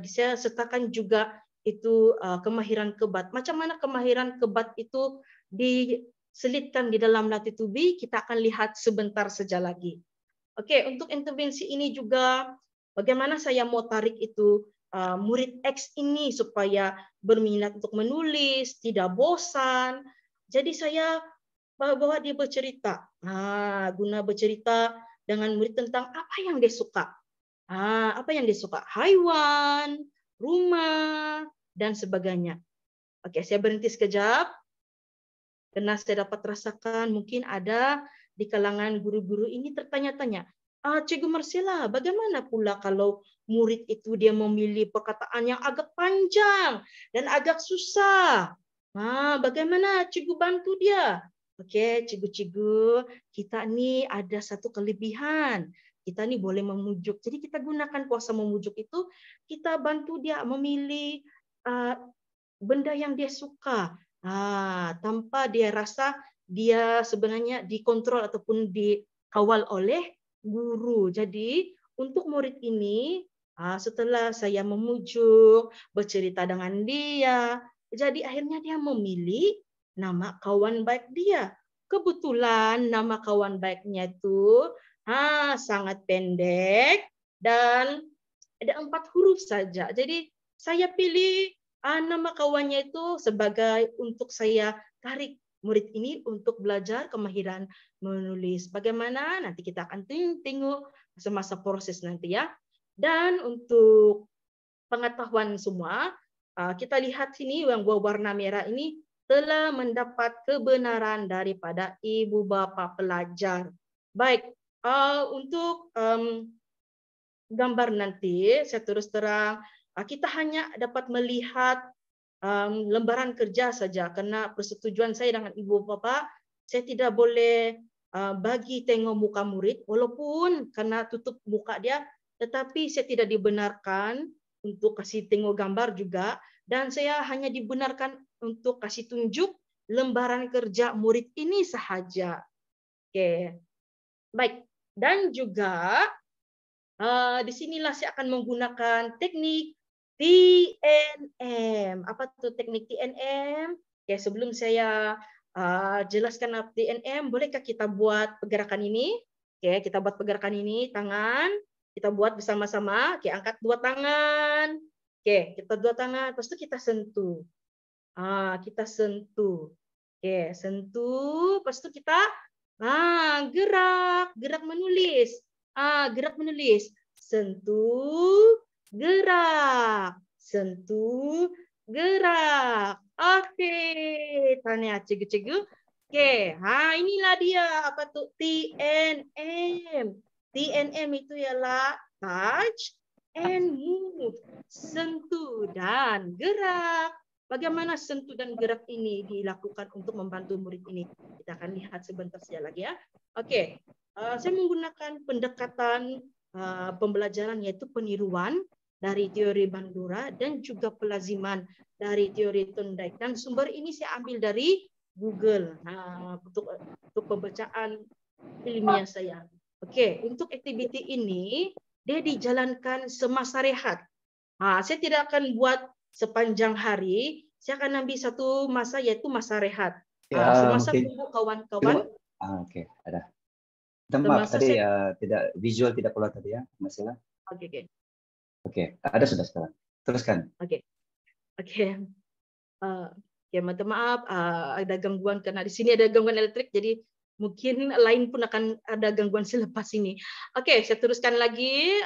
saya sertakan juga itu kemahiran kebat. Macam mana kemahiran kebat itu diselitkan di dalam T2B, kita akan lihat sebentar saja lagi. Oke, untuk intervensi ini juga bagaimana saya mau tarik itu murid X ini supaya berminat untuk menulis, tidak bosan. Jadi saya bawa dia bercerita. Guna bercerita dengan murid tentang apa yang dia suka. Apa yang dia suka? Haiwan, rumah, dan sebagainya. Oke, saya berhenti sekejap. Karena saya dapat rasakan mungkin ada di kalangan guru-guru ini tertanya-tanya, Cikgu Marcella, bagaimana pula kalau murid itu dia memilih perkataan yang agak panjang dan agak susah? Bagaimana Cikgu bantu dia? Oke, Cikgu-Cikgu, kita ini ada satu kelebihan. kita nih boleh memujuk. Jadi kita gunakan kuasa memujuk itu, kita bantu dia memilih benda yang dia suka, tanpa dia rasa dia sebenarnya dikontrol ataupun dikawal oleh guru. Jadi untuk murid ini, setelah saya memujuk, bercerita dengan dia, jadi akhirnya dia memilih nama kawan baik dia. Kebetulan nama kawan baiknya itu sangat pendek dan ada 4 huruf saja. Jadi saya pilih nama kawannya itu sebagai untuk saya tarik murid ini untuk belajar kemahiran menulis. Bagaimana? Nanti kita akan tengok semasa proses nanti ya. Dan untuk pengetahuan semua, kita lihat sini yang berwarna merah ini telah mendapat kebenaran daripada ibu bapa pelajar. Baik, untuk gambar nanti saya terus terang kita hanya dapat melihat lembaran kerja saja karena persetujuan saya dengan ibu bapa, saya tidak boleh bagi tengok muka murid walaupun karena tutup muka dia, tetapi saya tidak dibenarkan untuk kasih tengok gambar juga, dan saya hanya dibenarkan untuk kasih tunjuk lembaran kerja murid ini sahaja. Oke, baik. Dan juga disinilah saya akan menggunakan teknik TNM. Apa tuh teknik TNM? Oke, sebelum saya jelaskan apa TNM, bolehkah kita buat pergerakan ini? Oke, kita buat pergerakan ini, tangan. Kita buat bersama-sama. Oke, angkat 2 tangan. Oke, kita 2 tangan, lepas itu kita sentuh. Kita sentuh. Oke, sentuh, lepas itu kita gerak menulis. Gerak menulis. Sentuh, gerak. Sentuh, gerak. Oke, tanya cegu-cegu. Oke, inilah dia apa tuh TNM. TNM itu ialah touch and move, sentuh dan gerak. Bagaimana sentuh dan gerak ini dilakukan untuk membantu murid ini? Kita akan lihat sebentar saja lagi ya. Oke, saya menggunakan pendekatan pembelajaran yaitu peniruan dari teori Bandura dan juga pelaziman dari teori Thorndike. Dan sumber ini saya ambil dari Google untuk pembacaan ilmiah saya. Oke, untuk aktiviti ini dia dijalankan semasa rehat. Saya tidak akan buat sepanjang hari. Saya akan ambil satu masa yaitu masa rehat. Semasa tunggu kawan-kawan. Oke, ada. Maaf tadi tidak visual tidak keluar tadi ya, masalah. Oke, ada sudah sekarang. Teruskan. Oke, minta maaf ada gangguan karena di sini ada gangguan elektrik, jadi mungkin lain pun akan ada gangguan selepas ini. Oke, saya teruskan lagi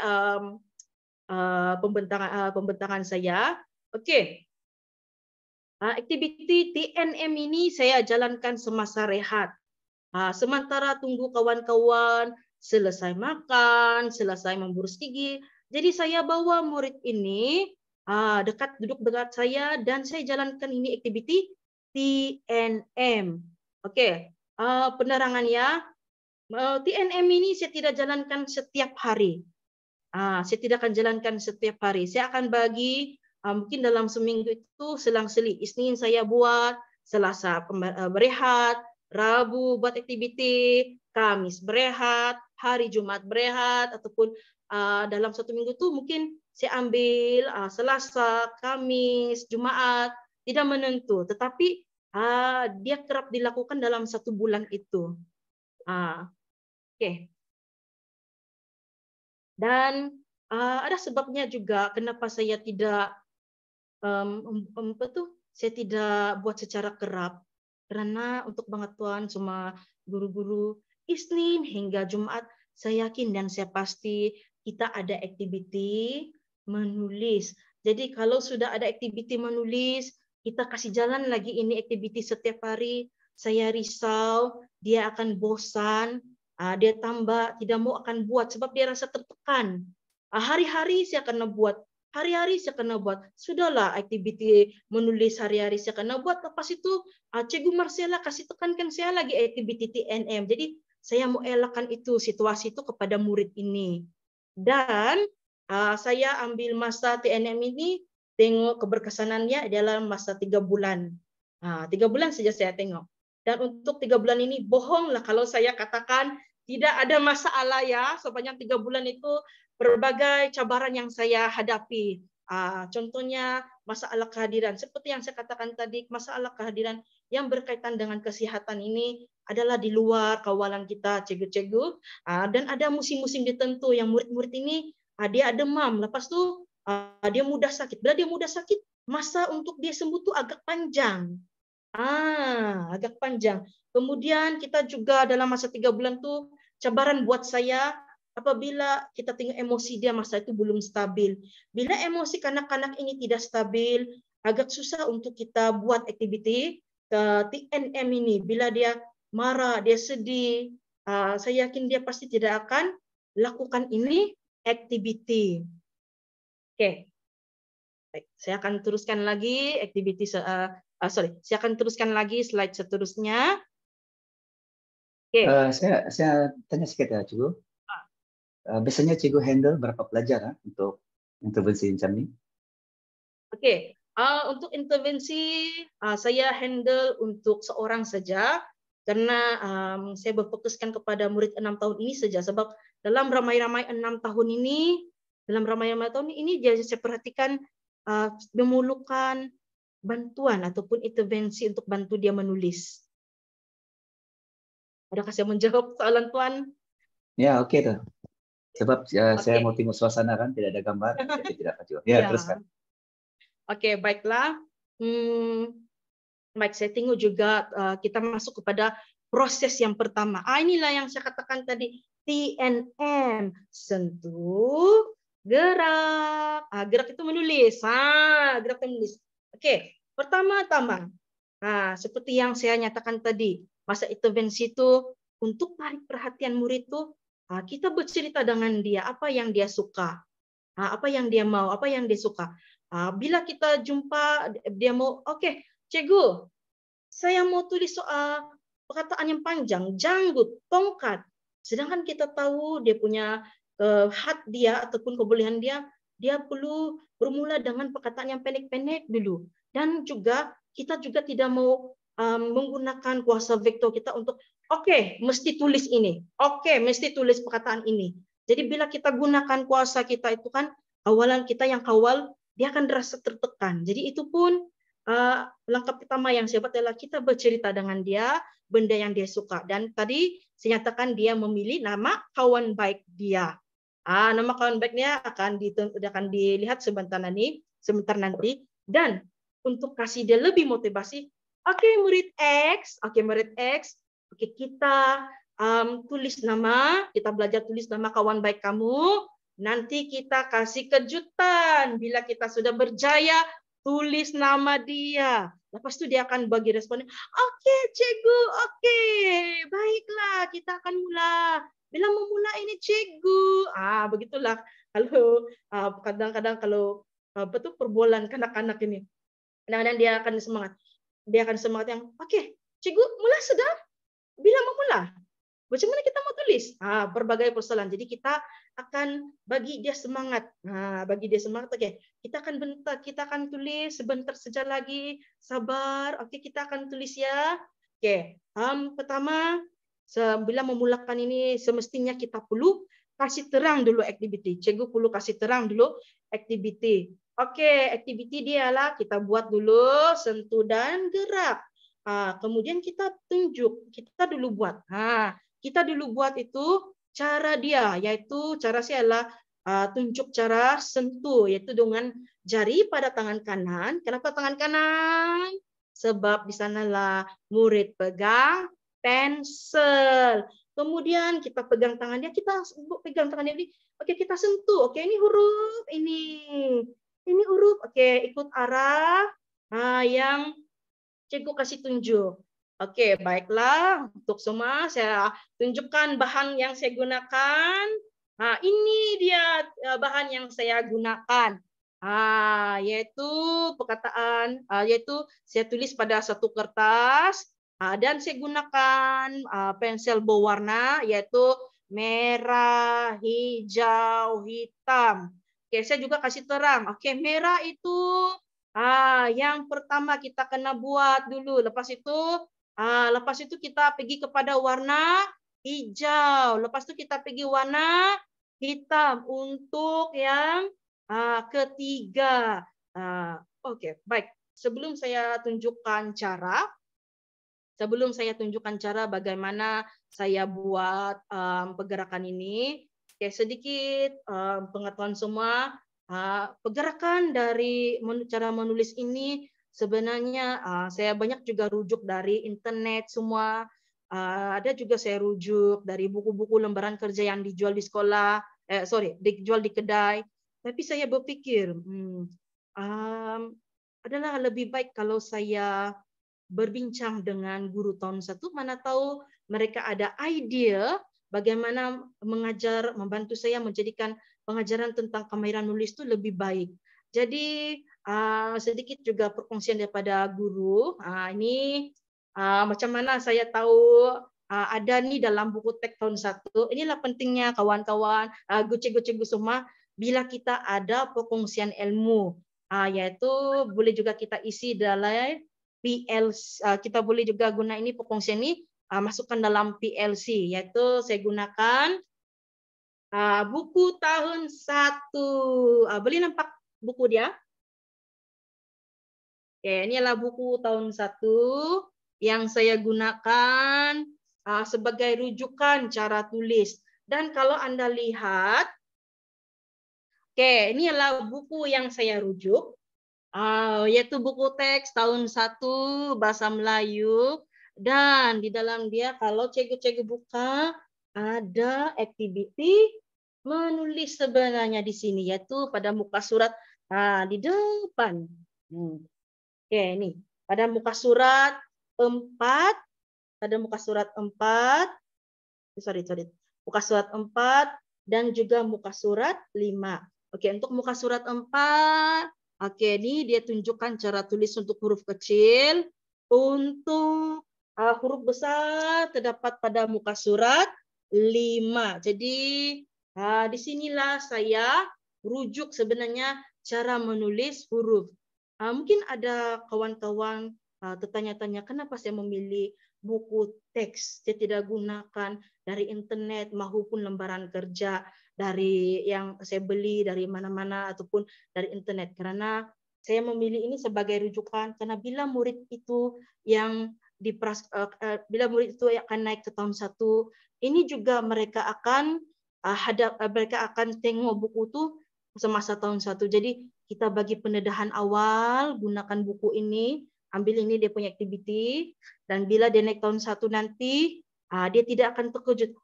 pembentangan saya. Oke. Aktiviti TNM ini saya jalankan semasa rehat. Sementara tunggu kawan-kawan selesai makan, selesai memburus gigi. Jadi saya bawa murid ini duduk dekat saya dan saya jalankan ini aktiviti TNM. Oke, penerangannya TNM ini saya tidak jalankan setiap hari. Saya tidak akan jalankan setiap hari. Saya akan bagi mungkin dalam seminggu itu selang-seli. Isnin saya buat, Selasa berehat, Rabu buat aktiviti, Kamis berehat, hari Jumat berehat, ataupun dalam satu minggu itu mungkin saya ambil Selasa, Kamis, Jumat, tidak menentu. Tetapi dia kerap dilakukan dalam satu bulan itu. Oke. Dan ada sebabnya juga kenapa saya tidak saya tidak buat secara kerap, karena untuk pengetahuan semua guru-guru Isnin hingga Jumat saya yakin dan saya pasti kita ada aktiviti menulis. Jadi kalau sudah ada aktiviti menulis, kita kasih jalan lagi ini aktiviti setiap hari, saya risau dia akan bosan. Dia tambah tidak mau akan buat sebab dia rasa tertekan. Hari-hari saya akan buat, hari-hari saya akan buat. Sudahlah aktiviti menulis hari-hari saya akan buat. Lepas itu Cikgu Marcella kasih tekankan saya lagi aktiviti TNM. Jadi saya mau elakkan itu situasi itu kepada murid ini. Dan saya ambil masa TNM ini, tengok keberkesanannya adalah masa 3 bulan. 3 bulan saja saya tengok. Dan untuk 3 bulan ini bohonglah kalau saya katakan tidak ada masalah ya. Sepanjang 3 bulan itu berbagai cabaran yang saya hadapi. Contohnya masalah kehadiran. Seperti yang saya katakan tadi, masalah kehadiran yang berkaitan dengan kesehatan ini adalah di luar kawalan kita, cikgu-cikgu. Dan ada musim-musim tertentu yang murid-murid ini dia demam. Lepas tu dia mudah sakit. Bila dia mudah sakit, masa untuk dia sembuh tu agak panjang. Agak panjang. Kemudian kita juga dalam masa 3 bulan tu cabaran buat saya apabila kita tengok emosi dia masa itu belum stabil. Bila emosi kanak-kanak ini tidak stabil, agak susah untuk kita buat aktiviti ke TNM ini. Bila dia marah, dia sedih, saya yakin dia pasti tidak akan lakukan ini aktiviti. Oke. Baik, saya akan teruskan lagi aktiviti saya akan teruskan lagi slide seterusnya. Oke. Saya tanya sedikit ya, Cikgu. Biasanya Cikgu handle berapa pelajar untuk intervensi macam ni? Oke. Untuk intervensi saya handle untuk seorang saja karena saya berfokuskan kepada murid 6 tahun ini saja sebab dalam ramai-ramai 6 tahun ini saya perhatikan memerlukan bantuan ataupun intervensi untuk bantu dia menulis. Adakah saya menjawab soalan Tuan? Ya, okey tu. Sebab saya mau tengok suasana kan, tidak ada gambar, jadi tidak kacau. Ya, teruskan. Okey, baiklah. Baik, saya tengok juga kita masuk kepada proses yang pertama. Inilah yang saya katakan tadi, TNM, sentuh, gerak. Gerak itu menulis. Gerak itu menulis. Okey, pertama-tama, seperti yang saya nyatakan tadi, masa intervensi itu untuk tarik perhatian murid itu, kita bercerita dengan dia apa yang dia suka, apa yang dia mau, apa yang dia suka. Bila kita jumpa dia mau, okey, cikgu, saya mau tulis soal perkataan yang panjang, janggut, tongkat. Sedangkan kita tahu dia punya had dia ataupun kebolehan dia perlu bermula dengan perkataan yang pendek-pendek dulu. Dan juga kita juga tidak mau menggunakan kuasa vektor kita untuk okey, mesti tulis ini. Okey, mesti tulis perkataan ini. Jadi bila kita gunakan kuasa kita itu kan awalan kita yang kawal, dia akan rasa tertekan. Jadi itu pun langkah pertama yang saya buat adalah kita bercerita dengan dia benda yang dia suka. Dan tadi saya nyatakan dia memilih nama kawan baik dia. Nama kawan baik dia akan dilihat sebentar nanti. Dan untuk kasih dia lebih motivasi, okey murid X, okey kita tulis nama, kita belajar tulis nama kawan baik kamu. Nanti kita kasih kejutan bila kita sudah berjaya tulis nama dia. Lepas itu dia akan bagi responnya, okey cikgu, okey, baiklah kita akan mula. Bila memula ini cikgu, begitulah. Kalau kadang-kadang kalau betul perbualan kanak-kanak ini, kadang-kadang dia akan semangat. Dia akan semangat yang, okey, cikgu mula sudah. Bila memula? Macam mana kita mau tulis? Berbagai persoalan. Jadi kita akan bagi dia semangat. Bagi dia semangat. Okey, kita akan tulis sebentar saja lagi. Sabar. Okey, kita akan tulis ya. Okey. Pertama, bila memulakan ini semestinya kita perlu kasih terang dulu aktiviti. Cikgu perlu kasih terang dulu aktiviti. Okey, aktiviti dia lah kita buat dulu sentuh dan gerak. Kemudian kita tunjuk, kita dulu buat. Kita dulu buat itu cara dia, yaitu cara saya adalah tunjuk cara sentuh, yaitu dengan jari pada tangan kanan. Kenapa tangan kanan? Sebab di sanalah murid pegang pensel. Kemudian kita pegang tangan dia, okey kita sentuh. Okey ini huruf ini. Ini huruf. Okey, ikut arah yang cikgu kasih tunjuk. Okey, baiklah. Untuk semua saya tunjukkan bahan yang saya gunakan. Ini dia bahan yang saya gunakan. Yaitu perkataan, yaitu saya tulis pada satu kertas. Dan saya gunakan pensel berwarna yaitu merah, hijau, hitam. Oke, saya juga kasih terang. Oke, merah itu yang pertama kita kena buat dulu. Lepas itu kita pergi kepada warna hijau. Lepas itu kita pergi warna hitam untuk yang ketiga. Oke, baik. Sebelum saya tunjukkan cara bagaimana saya buat pergerakan ini, sedikit pengetahuan semua. Pergerakan dari cara menulis ini sebenarnya saya banyak juga rujuk dari internet semua. Ada juga saya rujuk dari buku-buku lembaran kerja yang dijual di sekolah, dijual di kedai. Tapi saya berpikir, adalah lebih baik kalau saya berbincang dengan guru tahun 1, mana tahu mereka ada ide bagaimana mengajar, membantu saya menjadikan pengajaran tentang kemahiran nulis itu lebih baik. Jadi sedikit juga perkongsian daripada guru. Ini macam mana saya tahu ada nih dalam buku teks tahun 1. Inilah pentingnya kawan-kawan, cikgu-cikgu semua, bila kita ada perkongsian ilmu, yaitu boleh juga kita isi dalam PLC. Kita boleh juga guna ini perkongsian ini masukkan dalam PLC, yaitu saya gunakan buku tahun 1. Boleh nampak buku dia? Oke, ini adalah buku tahun 1 yang saya gunakan sebagai rujukan cara tulis. Dan kalau Anda lihat, ini adalah buku yang saya rujuk. Yaitu buku teks tahun 1 bahasa Melayu, dan di dalam dia kalau cikgu-cikgu buka ada aktiviti menulis sebenarnya di sini, yaitu pada muka surat di depan. Ini pada muka surat 4, muka surat 4 dan juga muka surat 5. Untuk muka surat 4, ini dia tunjukkan cara tulis untuk huruf kecil. Untuk huruf besar terdapat pada muka surat 5. Jadi disinilah saya rujuk sebenarnya cara menulis huruf. Mungkin ada kawan-kawan tertanya-tanya, kenapa saya memilih buku teks? Saya tidak gunakan dari internet maupun lembaran kerja dari yang saya beli dari mana-mana ataupun dari internet, karena saya memilih ini sebagai rujukan. Karena bila murid itu akan naik ke tahun 1, ini juga mereka akan tengok buku itu semasa tahun 1. Jadi kita bagi pendedahan awal, gunakan buku ini, ambil ini dia punya aktiviti, dan bila dia naik tahun 1 nanti, dia tidak akan terkejut.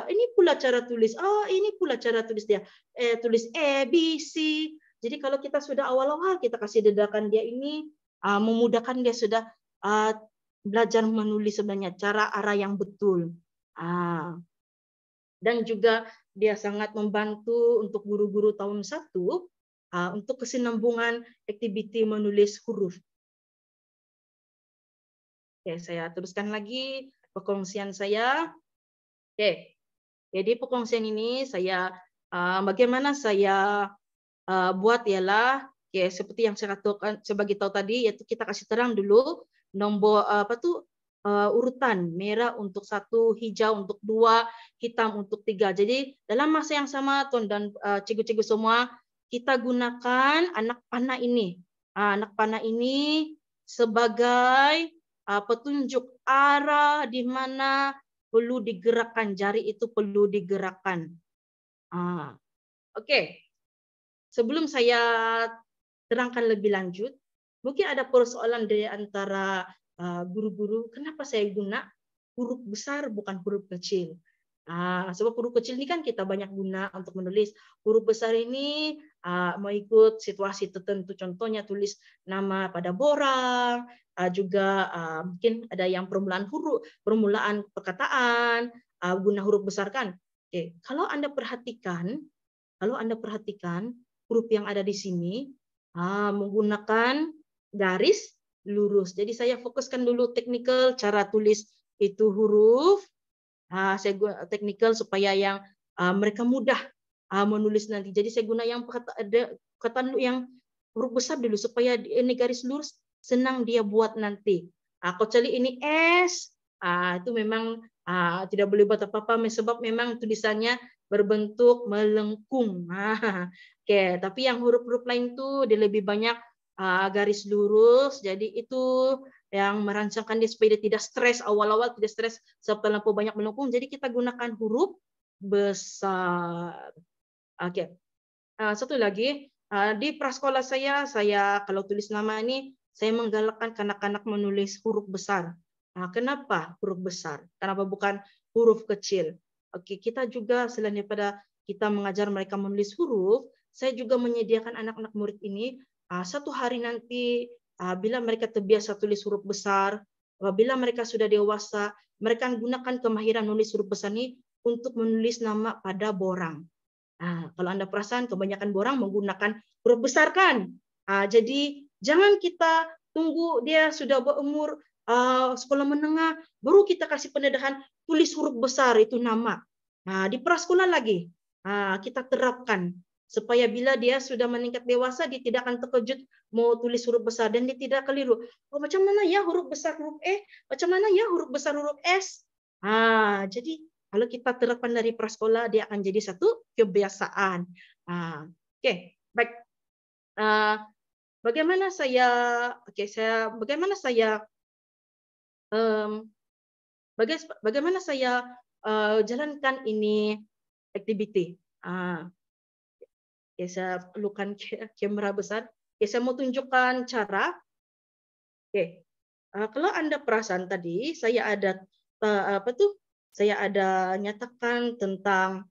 Ini pula cara tulis. Ini pula cara tulis dia. Tulis A, B, C. Jadi kalau kita sudah awal-awal kita kasih dedakan dia ini, memudahkan dia sudah belajar menulis sebenarnya cara arah yang betul. Dan juga dia sangat membantu untuk guru-guru tahun 1 untuk kesinambungan aktiviti menulis huruf. Saya teruskan lagi perkongsian saya. Jadi perkongsian ini saya bagaimana saya buat ialah seperti yang saya katakan sebagai tahu tadi, yaitu kita kasih terang dulu nomor urutan merah untuk 1, hijau untuk 2, hitam untuk 3. Jadi dalam masa yang sama Tuan dan cikgu-cikgu semua, kita gunakan anak panah ini. Anak panah ini sebagai petunjuk arah di mana perlu digerakkan, jari itu perlu digerakkan. Sebelum saya terangkan lebih lanjut, mungkin ada persoalan dari antara guru-guru, kenapa saya guna huruf besar bukan huruf kecil? Sebab huruf kecil ini kan kita banyak guna untuk menulis. Huruf besar ini mengikut situasi tertentu, contohnya tulis nama pada borang, juga mungkin ada yang permulaan perkataan, guna huruf besar kan. Kalau Anda perhatikan huruf yang ada di sini menggunakan garis lurus. Jadi saya fokuskan dulu technical cara tulis itu huruf. Saya guna technical supaya yang mereka mudah menulis nanti. Jadi saya guna yang kata yang huruf besar dulu supaya ini garis lurus senang dia buat nanti. Kecuali ini S, itu memang tidak boleh buat apa-apa sebab memang tulisannya berbentuk melengkung. Oke, tapi yang huruf-huruf lain tuh dia lebih banyak garis lurus. Jadi itu yang merancangkan dia supaya dia tidak stres awal-awal, tidak stres setelah banyak melengkung. Jadi kita gunakan huruf besar. Oke. Satu lagi, di prasekolah saya kalau tulis nama ini saya menggalakkan kanak-kanak menulis huruf besar. Kenapa huruf besar? Kenapa bukan huruf kecil? Oke, kita juga selain daripada kita mengajar mereka menulis huruf, saya juga menyediakan anak-anak murid ini satu hari nanti bila mereka terbiasa tulis huruf besar, apabila mereka sudah dewasa, mereka gunakan kemahiran nulis huruf besar ini untuk menulis nama pada borang. Kalau Anda perasan kebanyakan borang menggunakan huruf besar kan? Jadi jangan kita tunggu dia sudah berumur sekolah menengah, baru kita kasih pendedahan tulis huruf besar itu nama. Di prasekolah lagi kita terapkan supaya bila dia sudah meningkat dewasa dia tidak akan terkejut mau tulis huruf besar dan dia tidak keliru. Macam mana ya huruf besar huruf E? Macam mana ya huruf besar huruf S? Jadi kalau kita terapkan dari prasekolah dia akan jadi satu kebiasaan. Oke, baik. Bagaimana saya jalankan ini activity. Saya perlukan kamera besar. Saya mau tunjukkan cara. Kalau Anda perasan tadi saya ada saya ada nyatakan tentang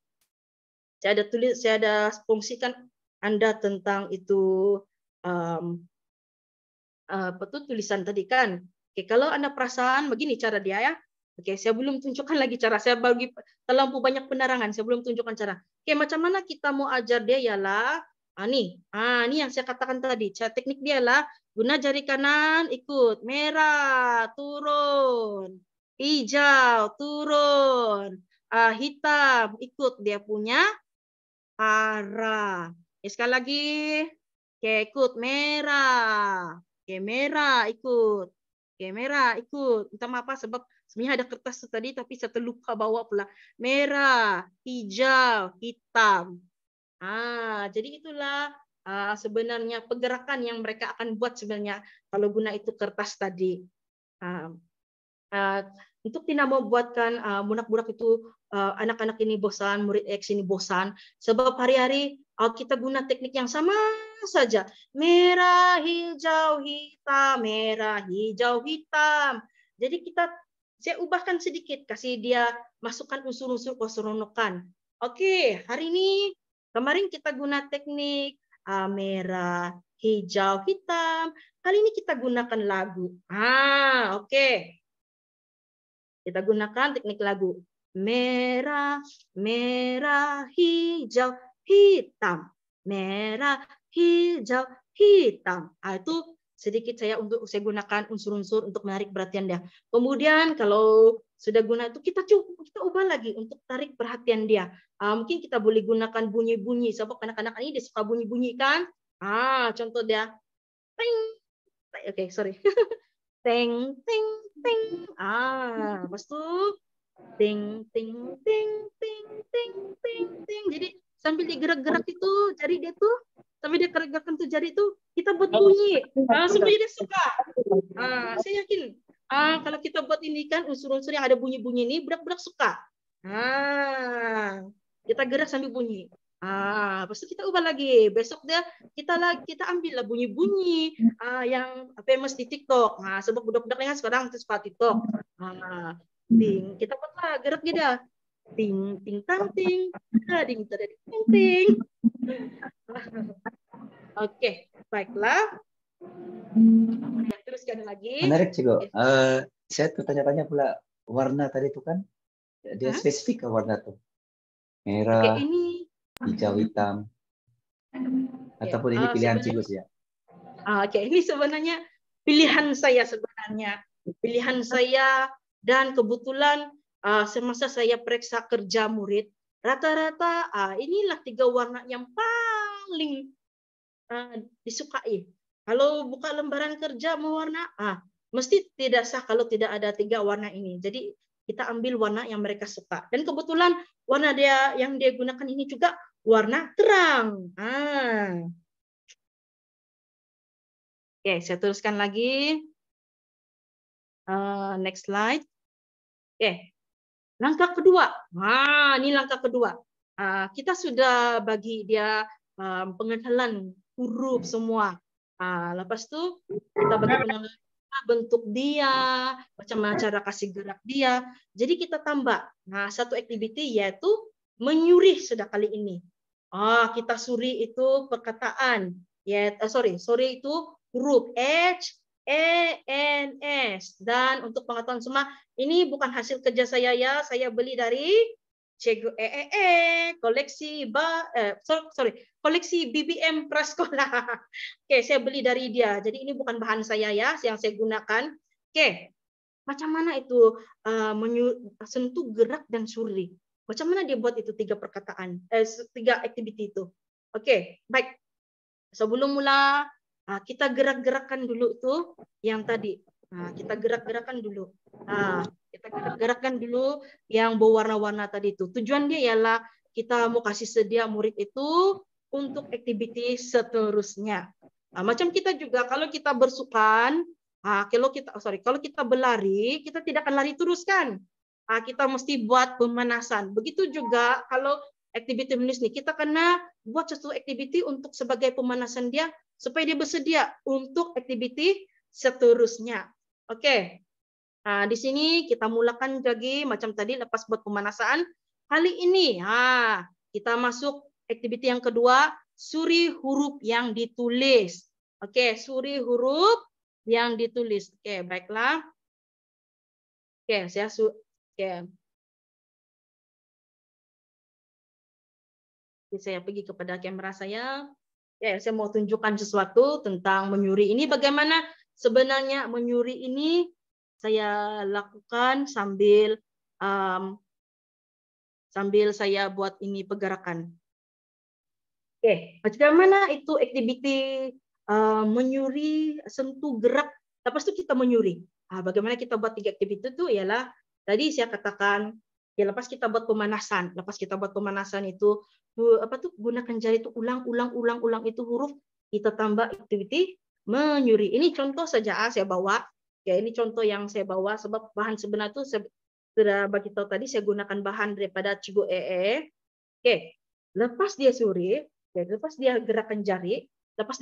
saya ada fungsikan Anda tentang itu tulisan tadi kan. Kalau Anda perasan begini cara dia ya. Saya belum tunjukkan lagi cara. Saya bagi terlalu banyak penerangan. Saya belum tunjukkan cara. Macam mana kita mau ajar dia ialah ini yang saya katakan tadi. Cara teknik dia lah guna jari kanan ikut merah turun, hijau turun, hitam ikut dia punya arah. Sekali lagi. Ikut merah. Merah ikut. Merah ikut. Minta maaf sebab sebenarnya ada kertas tadi tapi saya terlupa bawa pula. Merah, hijau, hitam. Jadi itulah sebenarnya pergerakan yang mereka akan buat sebenarnya kalau guna itu kertas tadi. Untuk tidak membuatkan budak-budak itu anak-anak ini bosan, murid X ini bosan, sebab hari-hari kita guna teknik yang sama saja. Merah, hijau, hitam, merah, hijau, hitam. Jadi saya ubahkan sedikit, kasih dia masukkan unsur-unsur keseronokan. Oke, hari ini kemarin kita guna teknik merah, hijau, hitam. Kali ini kita gunakan lagu. Oke. Kita gunakan teknik lagu. Merah, merah, hijau, hitam. Merah, hijau, hitam. Itu sedikit saya gunakan unsur-unsur untuk menarik perhatian dia. Kemudian kalau sudah guna itu kita ubah lagi untuk tarik perhatian dia. Mungkin kita boleh gunakan bunyi-bunyi sebab anak-anak ini dia suka bunyi-bunyi kan. Contoh dia. Oke, sorry. Teng teng teng. Lepas tu ting ting ting ting ting ting ting. Jadi sambil digerak-gerak itu jari dia tuh, sambil dia gerakkan tuh jari itu kita buat bunyi. Supaya dia suka. Saya yakin kalau kita buat ini kan unsur-unsur yang ada bunyi-bunyi ini budak-budak suka. Kita gerak sambil bunyi. Lepas itu kita ubah lagi. Besok kita ambil lah bunyi-bunyi yang famous di TikTok. Sebab budak-budak kan sekarang suka TikTok. Ting, kita buatlah gerak dia. Ting ting tang ting, ding ting ting. Oke, baiklah. Teruskan lagi. Menarik Cigo. Saya bertanya-tanya pula warna tadi itu kan dia spesifik ke warna tuh. Merah, ini hijau, hitam. Ataupun ini pilihan Cigo ya? Oke, ini sebenarnya pilihan saya sebenarnya. Pilihan saya, dan kebetulan semasa saya periksa kerja murid, rata-rata inilah 3 warna yang paling disukai. Kalau buka lembaran kerja mewarna, mesti tidak sah kalau tidak ada 3 warna ini. Jadi kita ambil warna yang mereka suka. Dan kebetulan warna yang dia gunakan ini juga warna terang. Oke, saya teruskan lagi. Next slide. Oke, langkah kedua. Ini langkah kedua. Kita sudah bagi dia pengenalan huruf semua. Lepas itu kita bagi pengenalan bentuk dia, macam mana cara kasih gerak dia. Jadi kita tambah satu activity yaitu menyuri sudah kali ini. Kita suri itu perkataan. Sorry itu huruf H, E, N, S. Dan untuk pengetahuan semua, ini bukan hasil kerja saya ya. Saya beli dari Cikgu koleksi BBM Prasekolah. Oke, saya beli dari dia. Jadi ini bukan bahan saya ya, yang saya gunakan. Oke, macam mana itu sentuh, gerak, dan suri? Macam mana dia buat itu 3 perkataan, 3 activity itu? Oke, baik. Sebelum mula, kita gerak-gerakan dulu itu yang tadi. Kita gerak-gerakan dulu. Kita gerak-gerakan dulu yang berwarna-warna tadi itu. Tujuan dia ialah kita mau kasih sedia murid itu untuk aktiviti seterusnya. Macam kita juga kalau kita bersukan, kalau kita berlari, kita tidak akan lari terus kan? Kita mesti buat pemanasan. Begitu juga kalau aktiviti menulis nih, kita kena buat satu aktiviti untuk sebagai pemanasan dia supaya dia bersedia untuk aktiviti seterusnya. Oke. Di sini kita mulakan lagi macam tadi lepas buat pemanasan. Kali ini kita masuk aktiviti yang kedua, suri huruf yang ditulis. Oke, suri huruf yang ditulis. Oke, baiklah. Oke, saya pergi kepada kamera saya. Saya mau tunjukkan sesuatu tentang menyuri ini. Bagaimana sebenarnya menyuri ini saya lakukan sambil saya buat ini pergerakan. Oke, bagaimana itu aktiviti menyuri, sentuh, gerak. Lepas itu kita menyuri. Bagaimana kita buat 3 aktiviti itu ialah tadi saya katakan ya lepas kita buat pemanasan. Lepas kita buat pemanasan itu gunakan jari itu ulang itu huruf, kita tambah aktiviti menyuri. Ini contoh saja saya bawa. Ya, ini contoh yang saya bawa sebab bahan sebenar itu sudah bagi tahu tadi saya gunakan bahan daripada Cikgu Oke, lepas dia suri, lepas dia gerakan jari, kalau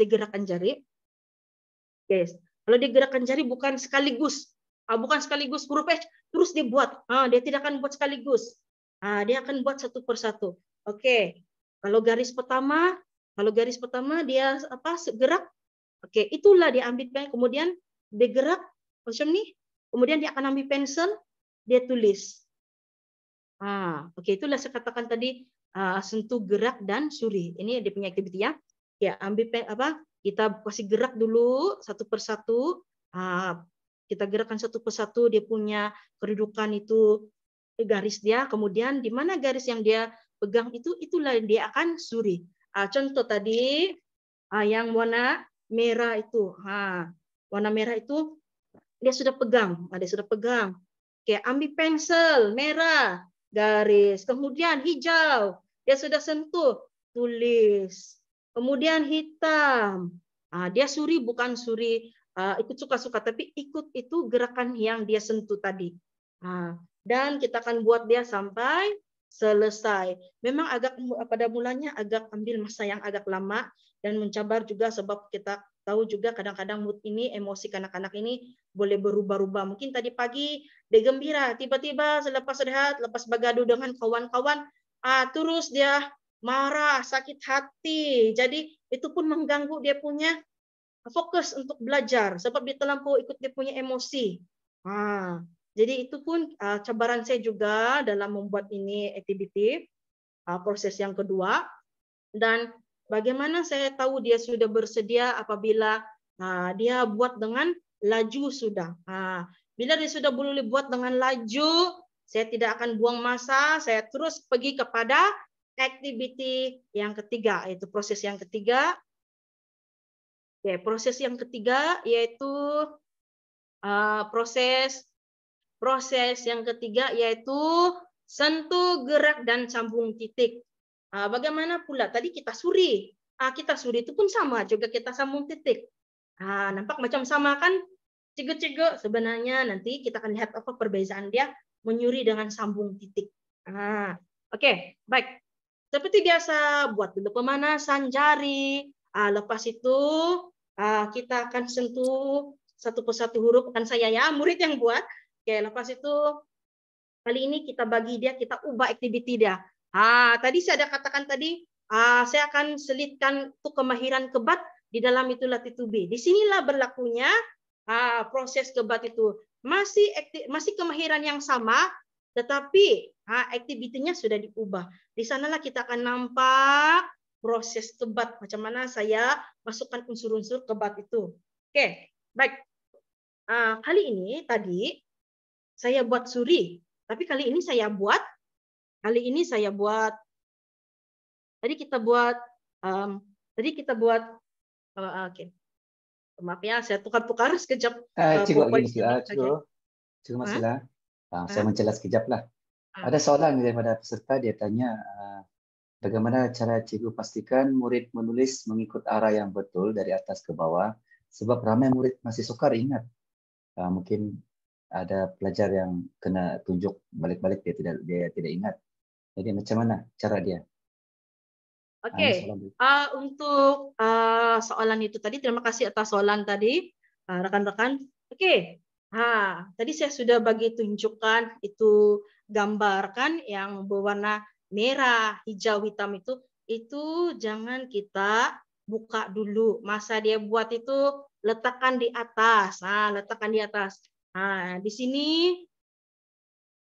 dia gerakan jari bukan sekaligus huruf H terus dibuat. Dia tidak akan buat sekaligus. Dia akan buat satu persatu. Oke, kalau garis pertama dia gerak. Oke, itulah dia ambil kemudian dia gerak macam ni, kemudian dia akan ambil pensel, dia tulis. Oke, itulah saya katakan tadi sentuh, gerak, dan suri. Ini dia punya aktiviti ya. Ya, ambil kita kasih gerak dulu satu persatu. Kita gerakkan satu persatu dia punya kedudukan itu garis dia. Kemudian di mana garis yang dia pegang itulah yang dia akan suri. Contoh tadi yang warna merah itu. Warna merah itu dia sudah pegang. Oke, ambil pensel merah, garis. Kemudian hijau, dia sudah sentuh, tulis. Kemudian hitam, dia suri bukan suri ikut suka-suka, tapi ikut itu gerakan yang dia sentuh tadi. Dan kita akan buat dia sampai selesai. Memang agak pada mulanya agak ambil masa yang agak lama dan mencabar juga sebab kita tahu juga kadang-kadang mood ini, emosi kanak-kanak ini boleh berubah-ubah. Mungkin tadi pagi dia gembira, tiba-tiba selepas rehat, lepas bergaduh dengan kawan-kawan, terus dia marah, sakit hati. Jadi itu pun mengganggu dia punya fokus untuk belajar sebab dia terlampau ikut dia punya emosi. Jadi itu pun cabaran saya juga dalam membuat ini aktiviti, proses yang kedua. Dan bagaimana saya tahu dia sudah bersedia apabila dia buat dengan laju sudah. Bila dia sudah boleh buat dengan laju, saya tidak akan buang masa, saya terus pergi kepada activity yang ketiga, yaitu proses yang ketiga. Oke, proses yang ketiga yaitu proses yang ketiga yaitu sentuh, gerak, dan sambung titik. Bagaimana pula tadi kita suri? Kita suri itu pun sama juga kita sambung titik. Nampak macam sama kan? Cego-cego sebenarnya nanti kita akan lihat apa perbedaan dia menyuri dengan sambung titik. Oke, baik. Seperti biasa buat dulu pemanasan jari. Lepas itu kita akan sentuh satu persatu huruf, akan saya ya, murid yang buat. Oke, lepas itu kali ini kita bagi dia, kita ubah aktiviti dia. Tadi saya ada katakan tadi, saya akan selitkan tuh kemahiran kebat di dalam itu latih B. Di sinilah berlakunya proses kebat itu. Masih kemahiran yang sama, tetapi aktivitinya sudah diubah. Di sanalah kita akan nampak proses kebat. Macam mana saya masukkan unsur-unsur kebat itu. Oke, baik. Kali ini tadi saya buat suri, tapi kali ini saya buat tadi kita buat oke. Maaf ya, saya tukar-tukar sekejap. Cikgu Masila, saya menjelas sekejap lah. Ada soalan daripada peserta, dia tanya bagaimana cara cikgu pastikan murid menulis mengikut arah yang betul dari atas ke bawah, sebab ramai murid masih sukar ingat. Mungkin ada pelajar yang kena tunjuk balik-balik dia tidak ingat. Jadi macam mana cara dia? Oke, untuk soalan itu tadi, terima kasih atas soalan tadi, rekan-rekan. Oke, tadi saya sudah bagi tunjukkan itu gambarkan yang berwarna merah, hijau, hitam itu jangan kita buka dulu. Masa dia buat itu letakkan di atas, letakkan di atas. Di sini,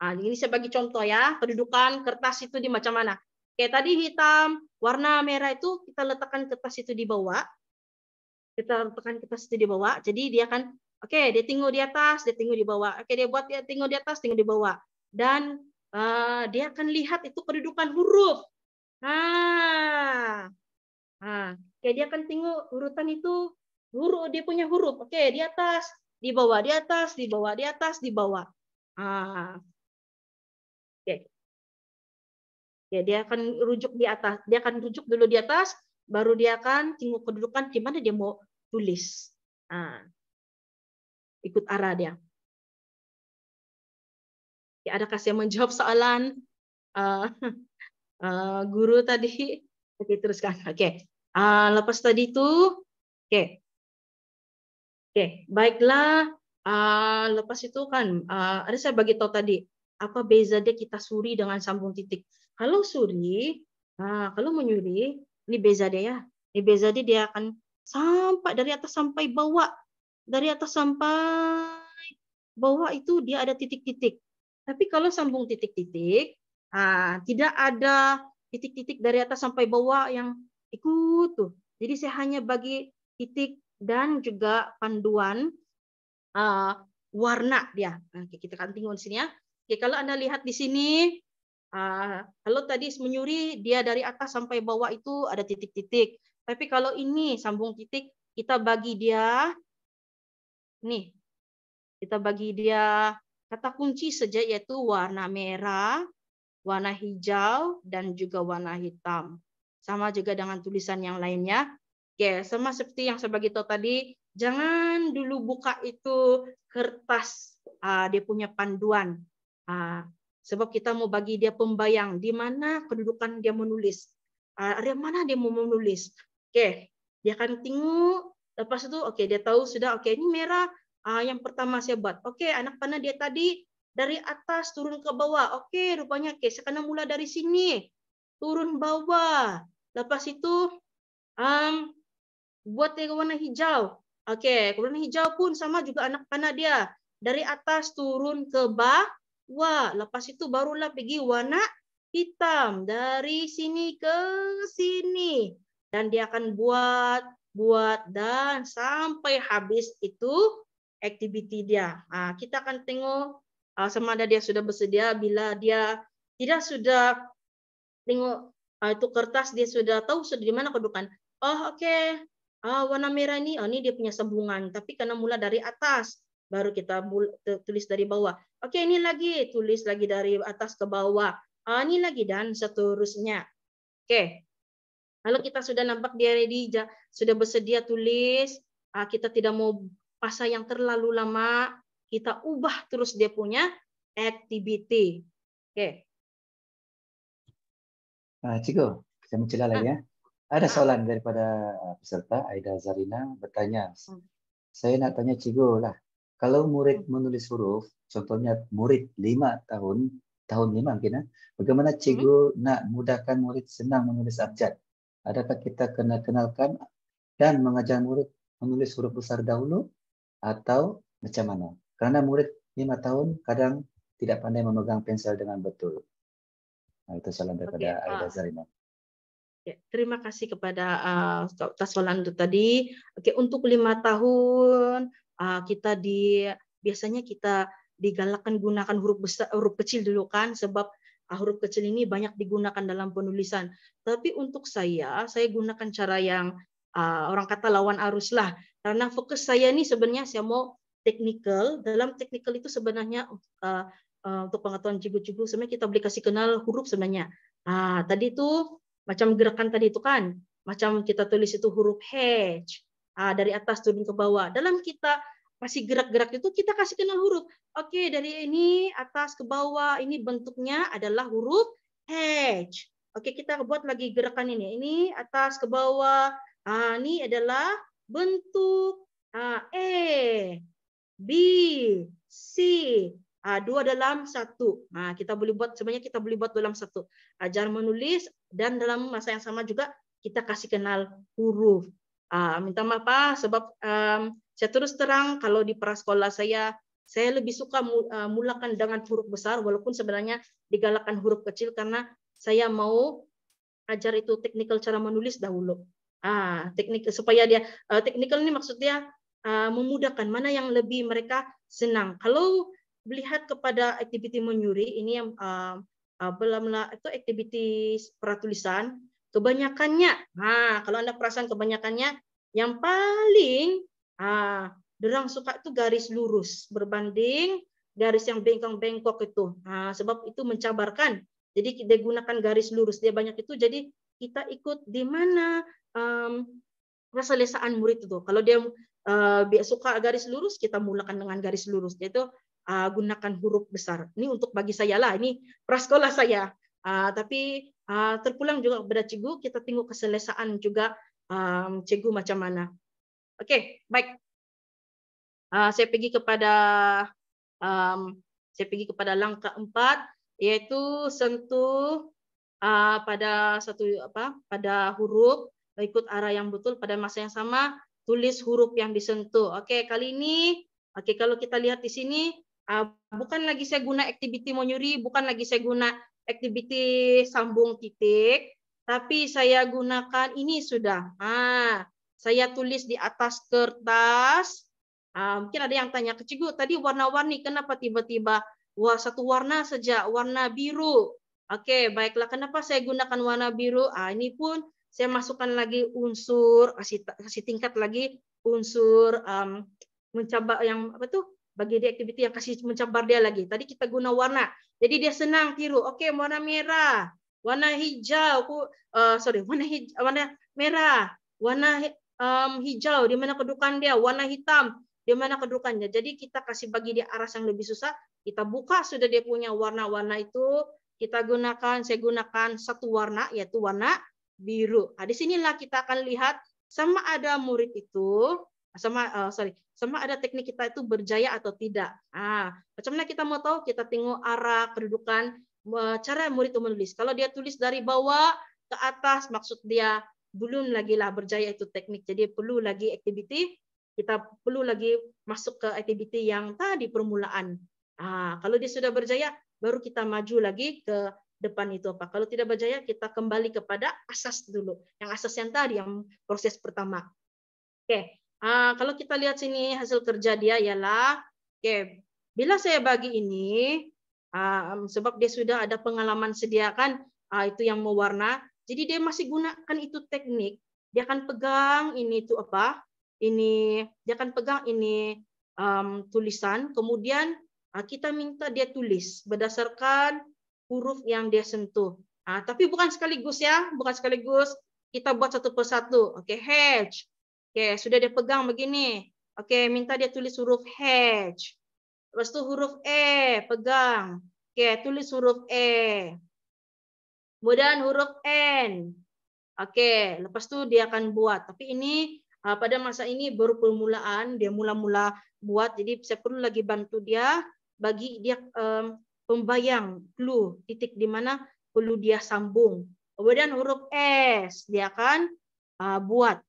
ini saya bagi contoh ya, kedudukan kertas itu di macam mana. Oke, tadi hitam, warna merah itu kita letakkan kertas itu di bawah. Kita letakkan kertas itu di bawah. Jadi dia akan, oke, dia tengok di atas, dia tengok di bawah. Oke, dia buat dia tengok di atas, tengok di bawah. Dan dia akan lihat itu kedudukan huruf. Oke, dia akan tengok urutan itu, huruf dia punya huruf. Oke, di atas, di bawah, di atas, di bawah, di atas, di bawah. Oke. Ya, dia akan rujuk di atas. Dia akan rujuk dulu di atas, baru dia akan tengok kedudukan di mana dia mau tulis. Ikut arah dia. Ya, adakah saya menjawab soalan guru tadi? Oke, teruskan. Oke. Lepas tadi itu, oke. Baiklah. Lepas itu kan ada saya bagi tahu tadi apa beza dia kita suri dengan sambung titik. Kalau suri, kalau menyuri, ini beza dia ya. Ini beza dia akan sampai dari atas sampai bawah. Dari atas sampai bawah itu dia ada titik-titik. Tapi kalau sambung titik-titik, tidak ada titik-titik dari atas sampai bawah yang ikut tuh. Jadi saya hanya bagi titik dan juga panduan warna dia. Kita akan tengok di sini ya. Oke, kalau Anda lihat di sini, kalau tadi menyuri dia dari atas sampai bawah itu ada titik-titik. Tapi kalau ini sambung titik, kita bagi dia nih. Kita bagi dia kata kunci saja yaitu warna merah, warna hijau, dan juga warna hitam. Sama juga dengan tulisan yang lainnya. Oke, sama seperti yang saya bagi tahu tadi, jangan dulu buka itu kertas dia punya panduan. Sebab kita mau bagi dia pembayang di mana kedudukan dia menulis. Area mana dia mau menulis. Oke, dia akan tengok. Lepas itu, oke, dia tahu sudah, oke, ini merah. Yang pertama saya buat. Oke, anak panah dia tadi dari atas turun ke bawah. Oke, rupanya oke, saya kena mula dari sini. Turun bawah. Lepas itu buat dia warna hijau. Oke, warna hijau pun sama juga anak panah dia. Dari atas turun ke bawah. Lepas itu barulah pergi warna hitam. Dari sini ke sini. Dan dia akan buat dan sampai habis itu activity dia. Kita akan tengok sama ada dia sudah bersedia. Bila dia tidak sudah tengok itu kertas, dia sudah tahu sudah di mana kedudukan. Oh oke, warna merah ini, ini dia punya sambungan. Tapi karena mula dari atas, baru kita tulis dari bawah. Oke, ini lagi tulis lagi dari atas ke bawah. Ini lagi dan seterusnya. Oke. Kalau kita sudah nampak dia ready, sudah bersedia tulis, kita tidak mau pasal yang terlalu lama, kita ubah terus dia punya activity. Oke. Cikgu, saya mencela lagi ya. Ada soalan daripada peserta, Aida Zarina bertanya. Saya nak tanya cikgu lah, kalau murid menulis huruf, contohnya murid 5 tahun 5 mungkin, bagaimana cikgu nak mudahkan murid senang menulis abjad? Adakah kita kena kenalkan dan mengajar murid menulis huruf besar dahulu atau macam mana? Karena murid 5 tahun kadang tidak pandai memegang pensel dengan betul. Itu soalan daripada Aida Zarina. Terima kasih kepada atas soalan itu tadi. Oke, untuk 5 tahun kita biasanya kita digalakkan gunakan huruf besar, huruf kecil dulu kan, sebab huruf kecil ini banyak digunakan dalam penulisan. Tapi untuk saya gunakan cara yang orang kata lawan arus lah. Karena fokus saya ini sebenarnya saya mau technical. Dalam technical itu sebenarnya untuk pengetahuan cikgu-cikgu sebenarnya kita boleh kasih kenal huruf sebenarnya. Tadi itu macam gerakan tadi itu kan, macam kita tulis itu huruf H, dari atas turun ke bawah. Dalam kita masih gerak-gerak itu kita kasih kenal huruf. Oke, dari ini atas ke bawah, ini bentuknya adalah huruf H. Oke, kita buat lagi gerakan ini. Ini atas ke bawah. Ini adalah bentuk E, B, C. 2 dalam 1. Kita boleh buat sebenarnya kita boleh buat dalam 1. Ajar menulis dan dalam masa yang sama juga kita kasih kenal huruf. Minta maaf sebab saya terus terang kalau di prasekolah saya lebih suka mulakan dengan huruf besar walaupun sebenarnya digalakkan huruf kecil karena saya mau ajar itu teknikal cara menulis dahulu. Teknik supaya dia teknikal ini maksudnya memudahkan mana yang lebih mereka senang. Kalau melihat kepada aktiviti menyuri ini yang itu aktiviti pratulisan kebanyakannya kalau Anda perasan kebanyakannya yang paling dorang suka itu garis lurus berbanding garis yang bengkok-bengkok itu sebab itu mencabarkan, jadi kita gunakan garis lurus dia banyak itu, jadi kita ikut di mana keselesaan murid itu. Kalau dia suka garis lurus, kita mulakan dengan garis lurus, yaitu gunakan huruf besar. Ini untuk bagi saya lah, ini prasekolah saya. Tapi terpulang juga kepada cikgu, kita tengok keselesaan juga cikgu macam mana. Oke, baik. Saya pergi kepada langkah 4, yaitu sentuh pada pada huruf ikut arah yang betul pada masa yang sama, tulis huruf yang disentuh. Oke, kali ini kalau kita lihat di sini bukan lagi saya guna aktiviti menyuri, bukan lagi saya guna aktiviti sambung titik, tapi saya gunakan ini sudah. Saya tulis di atas kertas. Mungkin ada yang tanya ke cikgu, tadi warna-warni kenapa tiba-tiba satu warna saja, warna biru. Oke, baiklah. Kenapa saya gunakan warna biru? Ini pun saya masukkan lagi unsur, kasih tingkat lagi unsur mencabar yang bagi dia aktiviti yang kasih mencabar dia lagi. Tadi kita guna warna, jadi dia senang tiru. Oke, warna merah, warna hijau, warna merah, warna hijau di mana kedudukan dia, warna hitam di mana kedudukannya. Jadi kita kasih bagi dia arah yang lebih susah. Kita buka sudah dia punya warna-warna itu. Kita gunakan, saya gunakan satu warna yaitu warna biru. Di sinilah kita akan lihat sama ada murid itu sama ada teknik kita itu berjaya atau tidak. Macam mana kita mau tahu? Kita tengok arah kedudukan cara murid itu menulis. Kalau dia tulis dari bawah ke atas, maksud dia belum lagi lah berjaya itu teknik. Jadi perlu lagi aktiviti. Kita perlu lagi masuk ke aktiviti yang tadi permulaan. Kalau dia sudah berjaya, baru kita maju lagi ke depan itu apa. Kalau tidak berjaya, kita kembali kepada asas dulu. Yang asas yang tadi, yang proses pertama. Oke. Kalau kita lihat sini hasil kerja dia ialah, oke, bila saya bagi ini, sebab dia sudah ada pengalaman sediakan, itu yang mewarna, jadi dia masih gunakan itu teknik, dia akan pegang ini itu apa, ini dia akan pegang ini tulisan, kemudian kita minta dia tulis berdasarkan huruf yang dia sentuh. Tapi bukan sekaligus ya, bukan sekaligus. Kita buat satu persatu. Oke, H. Oke, sudah dia pegang begini. Oke, minta dia tulis huruf H. Lepas itu huruf E, pegang. Oke, tulis huruf E. Kemudian huruf N. Oke, lepas itu dia akan buat. Tapi ini pada masa ini baru permulaan, dia mula-mula buat. Jadi saya perlu lagi bantu dia, bagi dia pembayang, clue, titik di mana perlu dia sambung. Kemudian huruf S, dia akan buat.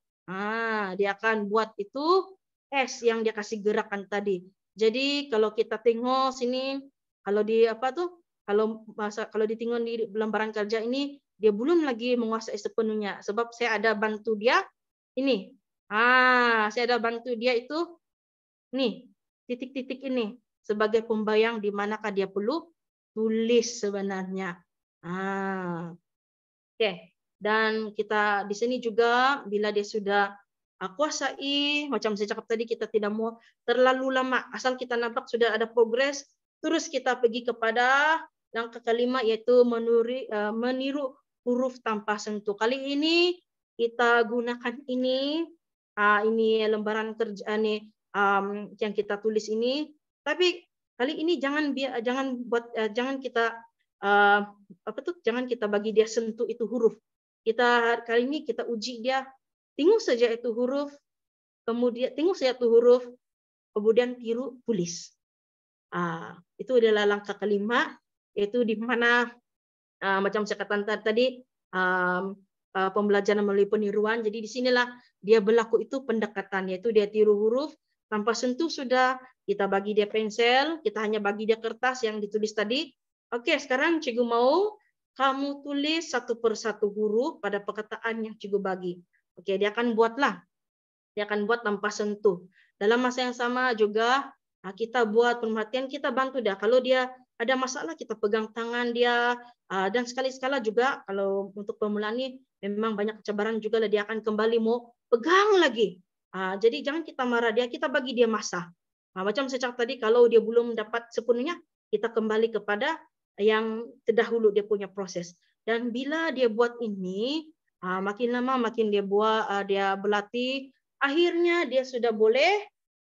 Dia akan buat itu S yang dia kasih gerakan tadi. Jadi kalau kita tengok sini, kalau di apa tuh, kalau ditinggal di lembaran kerja ini, dia belum lagi menguasai sepenuhnya. Sebab saya ada bantu dia ini. Saya ada bantu dia itu nih, titik-titik ini sebagai pembayang di manakah dia perlu tulis sebenarnya. Oke. Dan kita di sini juga bila dia sudah kuasai, macam saya cakap tadi, kita tidak mau terlalu lama. Asal kita nampak sudah ada progres, terus kita pergi kepada langkah kelima, yaitu meniru huruf tanpa sentuh. Kali ini kita gunakan ini lembaran kerja ini yang kita tulis ini. Tapi kali ini jangan kita bagi dia sentuh itu huruf. Kali ini kita uji dia, tengok saja itu huruf, kemudian tiru tulis. Itu adalah langkah kelima, yaitu di mana macam saya katakan tadi, pembelajaran melalui peniruan. Jadi di sinilah dia berlaku itu pendekatan, yaitu dia tiru huruf tanpa sentuh. Sudah kita bagi dia pensel, kita hanya bagi dia kertas yang ditulis tadi. Oke, sekarang cikgu mau kamu tulis satu persatu huruf pada perkataan yang cikgu bagi. Oke, dia akan buat tanpa sentuh. Dalam masa yang sama juga kita buat perhatian, kita bantu dia. Kalau dia ada masalah, kita pegang tangan dia. Dan sekali-sekala juga kalau untuk pemula ini memang banyak cabaran juga, dia akan kembali mau pegang lagi. Jadi jangan kita marah dia, kita bagi dia masa. Macam saya cakap tadi, kalau dia belum dapat sepenuhnya, kita kembali kepada yang terdahulu dia punya proses. Dan bila dia buat ini, makin lama makin dia buat, dia berlatih, akhirnya dia sudah boleh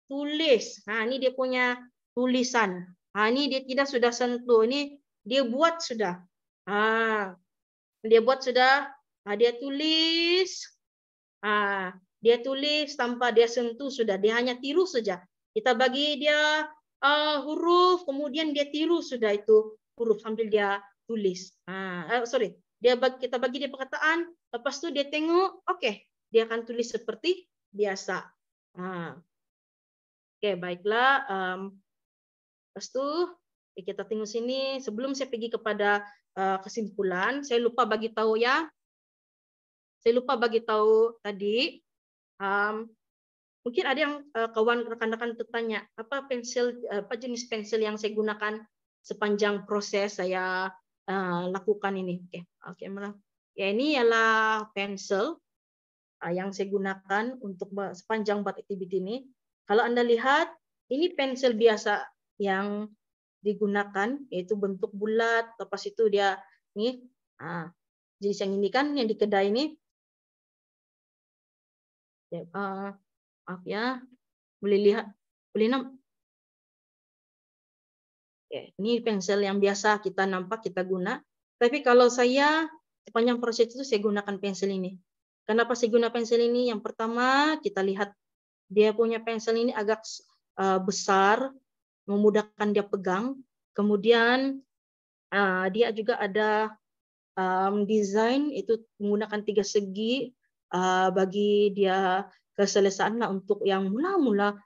tulis. Ini dia punya tulisan. Ini dia tidak sudah sentuh. Ini dia buat sudah. Dia buat sudah. Dia tulis. Dia tulis tanpa dia sentuh sudah. Dia hanya tiru saja. Kita bagi dia huruf, kemudian dia tiru sudah itu huruf sambil dia tulis. Kita bagi dia perkataan, lepas itu dia tengok, oke, dia akan tulis seperti biasa. Oke, baiklah. Lepas itu kita tengok sini. Sebelum saya pergi kepada kesimpulan, saya lupa bagi tahu ya. Saya lupa bagi tahu tadi. Mungkin ada yang kawan rekan-rekan tertanya, apa jenis pensil yang saya gunakan sepanjang proses saya lakukan ini. Oke, ya, ini ialah pensil yang saya gunakan untuk sepanjang buat aktiviti ini. Kalau Anda lihat, ini pensil biasa yang digunakan, yaitu bentuk bulat. Lepas itu dia ini, jenis yang ini kan yang di kedai ini. Maaf ya, boleh lihat, boleh nampak. Ini pensil yang biasa kita nampak kita guna. Tapi kalau saya sepanjang proses itu saya gunakan pensil ini. Kenapa saya guna pensil ini? Yang pertama kita lihat dia punya pensil ini agak besar, memudahkan dia pegang. Kemudian dia juga ada desain itu menggunakan 3 segi bagi dia keselesaan untuk yang mula-mula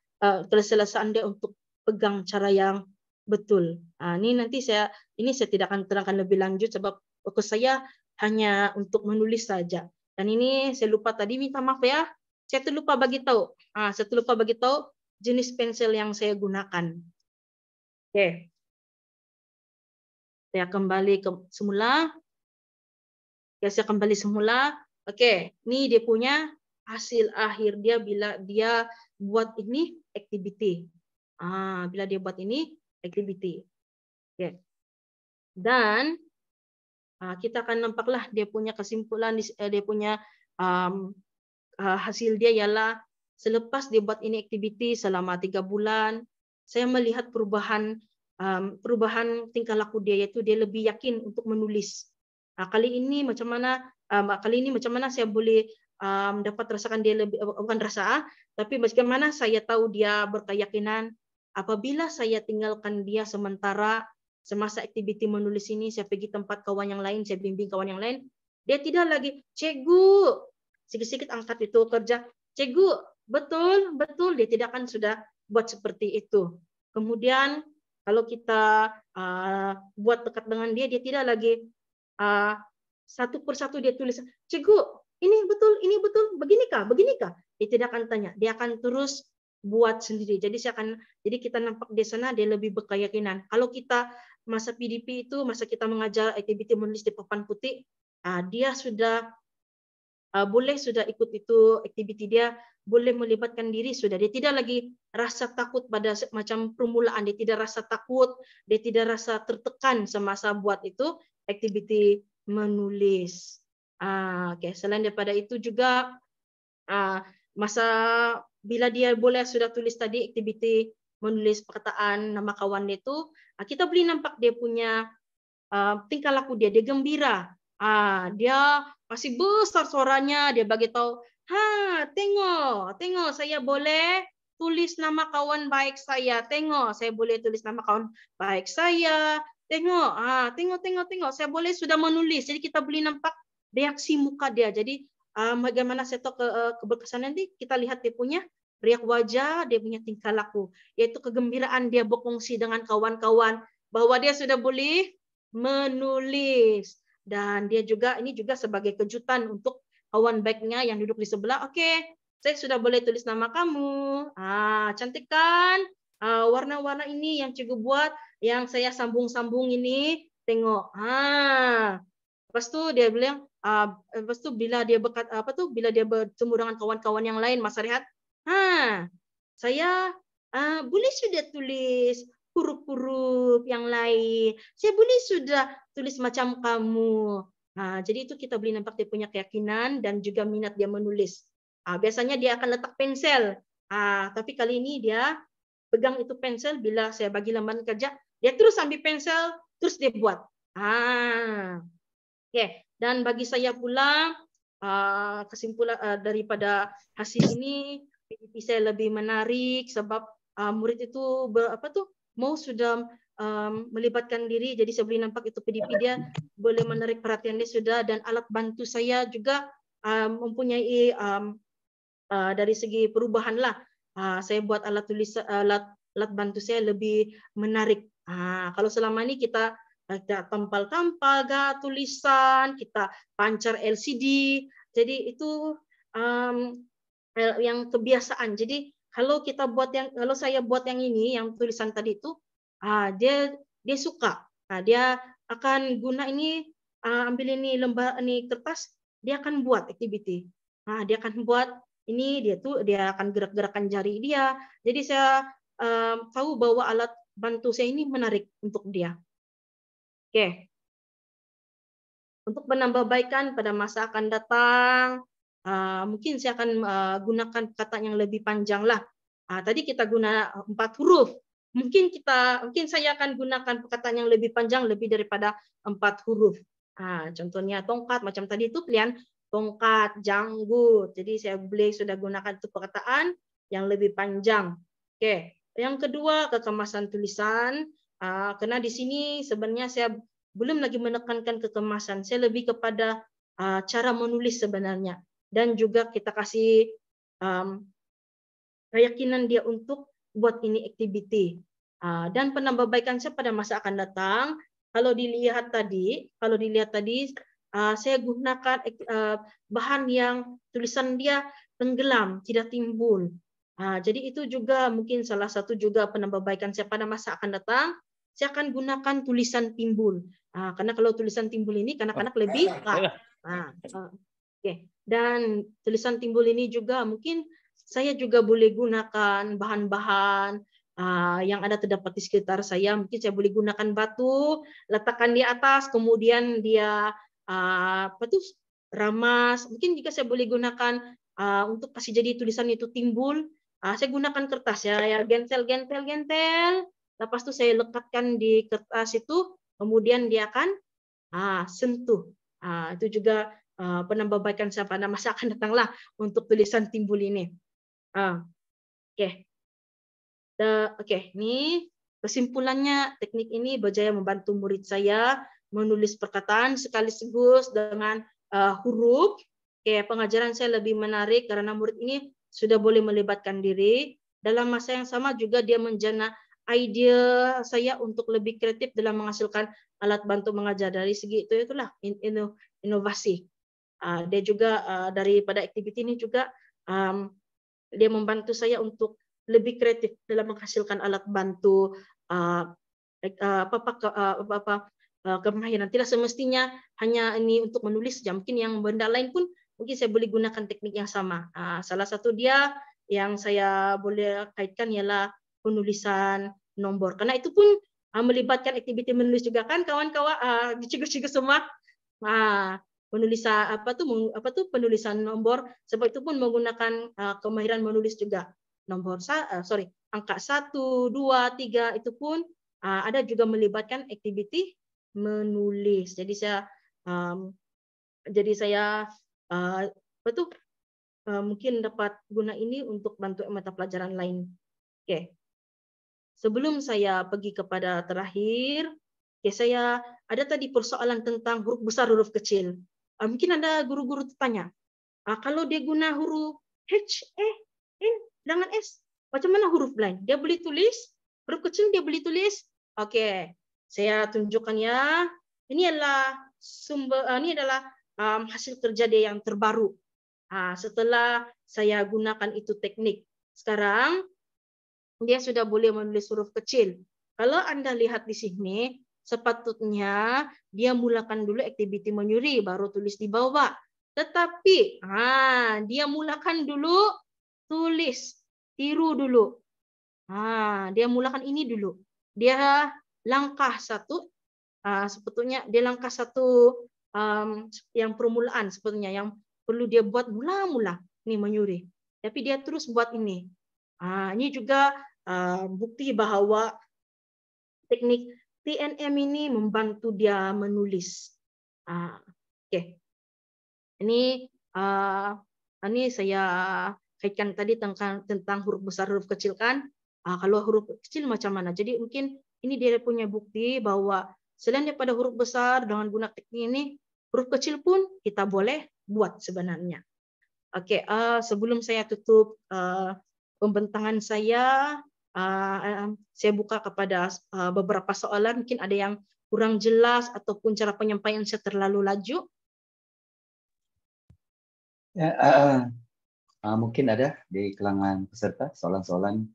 keselesaan dia untuk pegang cara yang betul. Ini nanti saya tidak akan terangkan lebih lanjut sebab fokus saya hanya untuk menulis saja. Dan ini saya lupa tadi, minta maaf ya. saya lupa bagi tahu. Saya lupa bagi tahu jenis pensil yang saya gunakan. Oke. Saya kembali ke semula. Oke, saya kembali semula. Oke, ini dia punya hasil akhir dia bila dia buat ini activity. Bila dia buat ini activity. Oke. Dan kita akan nampaklah dia punya kesimpulan, dia punya hasil dia ialah selepas dia buat ini activity selama 3 bulan, saya melihat perubahan tingkah laku dia, yaitu dia lebih yakin untuk menulis. Kali ini macam mana saya boleh dapat rasakan dia lebih, bukan rasa, tapi bagaimana saya tahu dia berkeyakinan apabila saya tinggalkan dia sementara semasa aktiviti menulis ini, saya pergi tempat kawan yang lain, saya bimbing kawan yang lain, dia tidak lagi, cikgu, sikit-sikit angkat itu kerja, cikgu, betul, dia tidak akan sudah buat seperti itu. Kemudian kalau kita buat dekat dengan dia tidak lagi satu persatu dia tulis, cikgu, ini betul, beginikah? Dia tidak akan tanya, dia akan terus buat sendiri. Jadi kita nampak di sana dia lebih berkeyakinan. Kalau kita masa PDP itu, masa kita mengajar aktiviti menulis di papan putih, dia sudah boleh sudah ikut itu aktiviti, dia boleh melibatkan diri sudah. Dia tidak lagi rasa takut pada macam permulaan, dia tidak rasa takut, dia tidak rasa tertekan semasa buat itu aktiviti menulis. Okay. Selain daripada itu juga masa bila dia boleh sudah tulis tadi aktiviti menulis perkataan nama kawan dia itu, kita boleh nampak dia punya tingkah laku dia gembira. Dia masih besar suaranya, dia bagi tahu, tengok saya boleh tulis nama kawan baik saya. Tengok saya boleh tulis nama kawan baik saya. Tengok saya boleh sudah menulis. Jadi kita boleh nampak reaksi muka dia. Jadi bagaimana saya tahu keberkesan nanti, kita lihat dia punya riak wajah, dia punya tingkah laku, yaitu kegembiraan dia berkongsi dengan kawan-kawan bahwa dia sudah boleh menulis. Dan dia juga, ini juga sebagai kejutan untuk kawan baiknya yang duduk di sebelah. Oke, saya sudah boleh tulis nama kamu. Cantik kan? Warna-warna ini yang cikgu buat, yang saya sambung-sambung ini. Tengok. Lepas tu dia bilang, lepas tu bila dia bila dia bertemu dengan kawan-kawan yang lain masa rehat, saya boleh sudah tulis huruf-huruf yang lain. Saya boleh sudah tulis macam kamu. Jadi itu kita boleh nampak dia punya keyakinan dan juga minat dia menulis. Biasanya dia akan letak pensel. Tapi kali ini dia pegang itu pensel, bila saya bagi lembaran kerja, dia terus ambil pensel, terus dia buat. Okay. Dan bagi saya pula, kesimpulan daripada hasil ini, PDP saya lebih menarik sebab murid itu mau sudah melibatkan diri. Jadi saya boleh nampak itu PDP dia boleh menarik perhatian dia sudah, dan alat bantu saya juga mempunyai dari segi perubahan lah. Saya buat alat bantu saya lebih menarik. Kalau selama ini kita tampal-tampal tulisan, kita pancar LCD. Jadi itu yang kebiasaan. Jadi kalau saya buat yang ini, yang tulisan tadi itu, dia suka. Dia akan guna ini, ambil ini lembar ini kertas, dia akan buat aktiviti. Dia akan buat ini, dia akan gerak-gerakan jari dia. Jadi saya tahu bahwa alat bantu saya ini menarik untuk dia. Oke. Untuk penambahbaikan pada masa akan datang, mungkin saya akan gunakan perkataan yang lebih panjang lah. Tadi kita guna 4 huruf. Mungkin saya akan gunakan perkataan yang lebih panjang, lebih daripada 4 huruf. Contohnya tongkat, macam tadi itu pilihan tongkat, janggut. Jadi saya boleh sudah gunakan itu perkataan yang lebih panjang. Oke. Yang kedua, kekemasan tulisan. Karena di sini sebenarnya saya belum lagi menekankan kekemasan. Saya lebih kepada cara menulis sebenarnya. Dan juga kita kasih keyakinan dia untuk buat ini aktiviti. Dan penambahbaikan saya pada masa akan datang, kalau dilihat tadi, saya gunakan bahan yang tulisan dia tenggelam, tidak timbul. Jadi itu juga mungkin salah satu juga penambahbaikan saya pada masa akan datang. Saya akan gunakan tulisan timbul. Karena kalau tulisan timbul ini kanak-kanak lebih Oke. Dan tulisan timbul ini juga mungkin saya juga boleh gunakan bahan-bahan yang ada terdapat di sekitar saya. Mungkin saya boleh gunakan batu, letakkan di atas, kemudian dia ramas. Mungkin juga saya boleh gunakan untuk kasih jadi tulisan itu timbul. Saya gunakan kertas ya, gentel. Lepas itu saya lekatkan di kertas itu, kemudian dia akan sentuh. Itu juga penambahbaikan saya pada masa akan datang lah untuk tulisan timbul ini. Oke, ini kesimpulannya, teknik ini berjaya membantu murid saya menulis perkataan sekaligus dengan huruf. Pengajaran saya lebih menarik karena murid ini sudah boleh melibatkan diri. Dalam masa yang sama juga dia menjana ide saya untuk lebih kreatif dalam menghasilkan alat bantu mengajar. Dari segi itulah inovasi. Dia juga daripada aktiviti ini juga dia membantu saya untuk lebih kreatif dalam menghasilkan alat bantu kemahiran. Tidak semestinya hanya ini untuk menulis saja. Mungkin yang benda lain pun mungkin saya boleh gunakan teknik yang sama. Salah satu dia yang saya boleh kaitkan ialah penulisan nombor. Karena itu pun melibatkan aktiviti menulis juga kan kawan-kawan, cikgu-cikgu semua. Penulisan penulisan nombor, sebab itu pun menggunakan kemahiran menulis juga. Angka 1, 2, 3 itu pun ada juga melibatkan aktiviti menulis. Jadi saya mungkin dapat guna ini untuk bantu mata pelajaran lain. Oke. Sebelum saya pergi kepada terakhir, saya ada tadi persoalan tentang huruf besar, huruf kecil. Mungkin ada guru-guru tanya, kalau dia guna huruf H, E, N dengan S, macam mana huruf lain? Dia boleh tulis huruf kecil, dia boleh tulis. Oke, saya tunjukkan ya. Ini adalah hasil kerja dia yang terbaru. Setelah saya gunakan itu teknik, sekarang dia sudah boleh menulis huruf kecil. Kalau Anda lihat di sini, sepatutnya dia mulakan dulu aktiviti menyuri, baru tulis di bawah. Tetapi dia mulakan dulu tulis, tiru dulu. Dia mulakan ini dulu. Dia langkah satu, sebetulnya dia langkah satu yang permulaan sebetulnya yang perlu dia buat mula-mula ini menyuri. Tapi dia terus buat ini. Ini juga bukti bahwa teknik TNM ini membantu dia menulis. Oke. Ini saya kaitkan tadi tentang huruf besar, huruf kecil kan. Kalau huruf kecil macam mana? Jadi mungkin ini dia punya bukti bahwa selain daripada huruf besar dengan guna teknik ini, huruf kecil pun kita boleh buat sebenarnya. Oke, sebelum saya tutup pembentangan saya buka kepada beberapa soalan. Mungkin ada yang kurang jelas ataupun cara penyampaian saya terlalu laju. Mungkin ada di kalangan peserta soalan-soalan.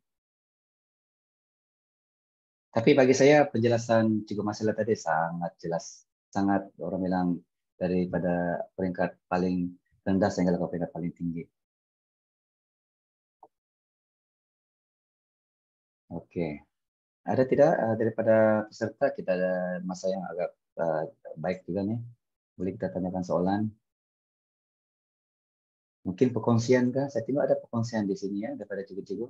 Tapi bagi saya penjelasan Cikgu Marcella tadi sangat jelas, sangat orang bilang daripada peringkat paling rendah sehingga ke peringkat paling tinggi. Oke, ada tidak daripada peserta? Kita ada masa yang agak baik juga nih. Boleh kita tanyakan soalan. Mungkin perkongsian kah? Saya tengok ada perkongsian di sini ya daripada cikgu-cikgu.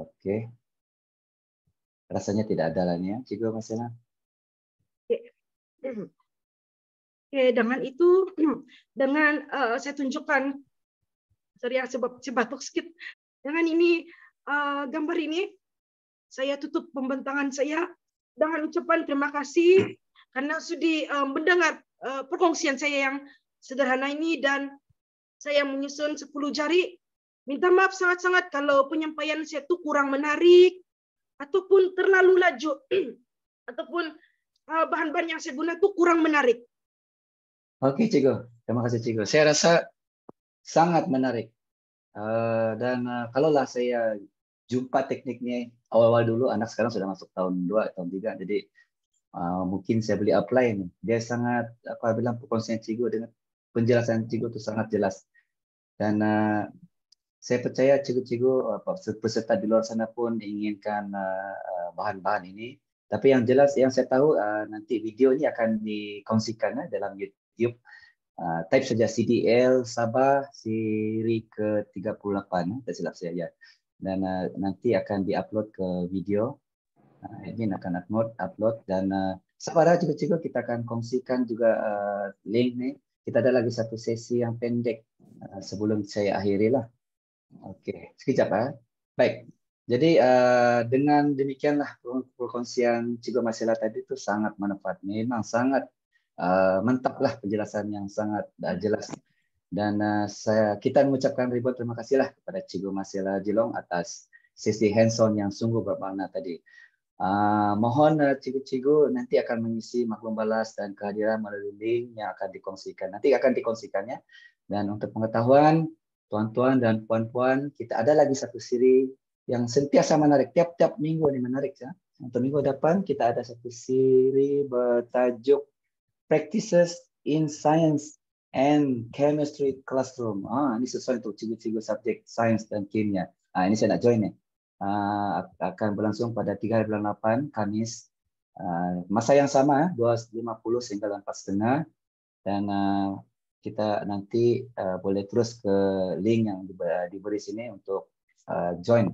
Oke. Rasanya tidak ada lah nih ya, Cikgu Marcella. Oke, dengan itu, saya tunjukkan, sebab batuk sedikit. Dengan ini, gambar ini, saya tutup pembentangan saya dengan ucapan terima kasih karena sudah mendengar perkongsian saya yang sederhana ini, dan saya menyusun 10 jari. Minta maaf sangat-sangat kalau penyampaian saya itu kurang menarik ataupun terlalu laju ataupun bahan-bahan yang saya guna itu kurang menarik. Oke, Cikgu. Terima kasih, Cikgu. Saya rasa sangat menarik. Dan kalaulah saya jumpa tekniknya awal-awal dulu, anak sekarang sudah masuk tahun 2, tahun 3, jadi mungkin saya boleh apply nih. Dia sangat, apa bilang, perkongsian cikgu dengan penjelasan cikgu itu sangat jelas. Dan saya percaya cikgu-cikgu, peserta di luar sana pun inginkan bahan-bahan ini. Tapi yang jelas, yang saya tahu nanti video ini akan dikongsikan dalam YouTube. Type saja CDL Sabah siri ke-38, tak silap saya ya. Dan nanti akan diupload ke video. Admin akan upload dan sabar cikgu-cikgu, kita akan kongsikan juga link nih. Kita ada lagi satu sesi yang pendek sebelum saya akhiri lah. Oke, sekejap. Baik. Jadi dengan demikianlah perkongsian Cikgu Marcella tadi itu sangat manfaat. Memang sangat mantap lah penjelasan yang sangat jelas. Dan kita mengucapkan ribuan terima kasih lah kepada Cikgu Marcella Jilong atas sesi hands-on yang sungguh bermakna tadi. Mohon cikgu-cikgu nanti akan mengisi maklum balas dan kehadiran melalui link yang akan dikongsikan. Nanti akan dikongsikannya. Dan untuk pengetahuan tuan-tuan dan puan-puan, kita ada lagi satu siri yang sentiasa menarik. Tiap-tiap minggu ini menarik ya. Untuk minggu depan kita ada satu siri bertajuk Practices in Science and Chemistry Classroom. Ini sesuai untuk cikgu-cikgu subjek sains dan kimia. Ini saya nak join nih. Akan berlangsung pada 3 bulan 8 Kamis. Masa yang sama 2.50 sehingga 4.30 dan kita nanti boleh terus ke link yang diberi sini untuk join.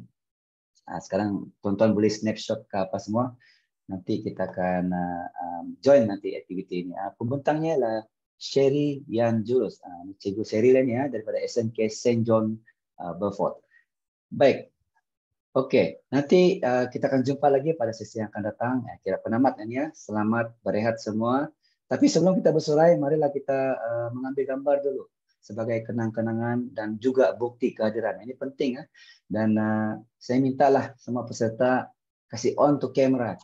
Sekarang tuan-tuan boleh snapshot ke apa semua. Nanti kita akan join nanti aktiviti ini. Pembentangnya adalah Sherry Yan Julius. Cikgu Sherry lain ya daripada SMK St. John Beaufort. Baik. Okey, nanti kita akan jumpa lagi pada sesi yang akan datang. Kira penamat ini ya. Selamat berehat semua. Tapi sebelum kita bersurai, marilah kita mengambil gambar dulu sebagai kenang-kenangan dan juga bukti kehadiran. Ini penting ya. Dan saya mintalah semua peserta kasih on to camera.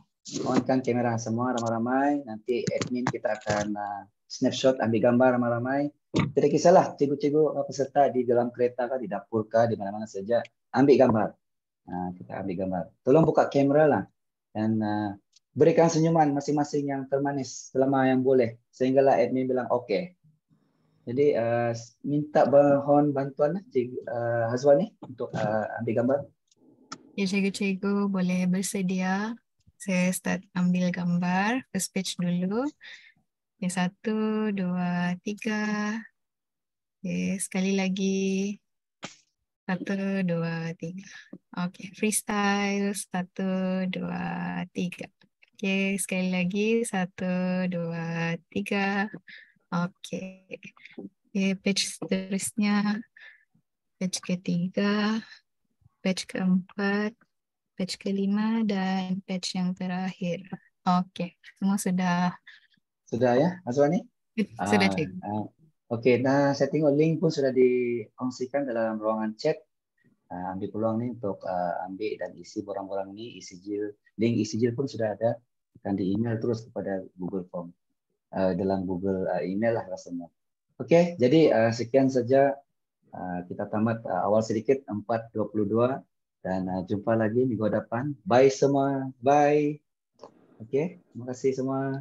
On-kan kamera semua ramai-ramai. Nanti admin kita akan snapshot, ambil gambar ramai-ramai. Tidak kisahlah cikgu-cikgu peserta di dalam kereta kah, di dapur kah, di mana-mana saja. Ambil gambar. Kita ambil gambar. Tolong buka kamera lah dan berikan senyuman masing-masing yang termanis selama yang boleh sehinggalah admin bilang okey. Jadi minta mohon bantuan Cikgu Hazwani untuk ambil gambar. Ya, cikgu-cikgu boleh bersedia. Saya start ambil gambar. First page dulu. Okay, 1, 2, 3. Okay, sekali lagi. 1, 2, 3. Okay, freestyle. 1, 2, 3. Okay, sekali lagi. 1, 2, 3. Okay. Okay, page seterusnya. Page ketiga. Page keempat. Page kelima dan page yang terakhir. Okay, semua sudah. Sudah ya, Azwani? Sudah, cikgu. Okey, nah saya tengok link pun sudah dikongsikan dalam ruangan chat. Ambil peluang ni untuk ambil dan isi borang-borang ni, isi-jil. Link isi-jil pun sudah ada. Akan di-email terus kepada Google Form. Dalam Google email lah rasanya. Okey, jadi sekian saja. Kita tamat awal sedikit 4.22 dan jumpa lagi minggu depan. Bye semua. Bye. Okey, terima kasih semua.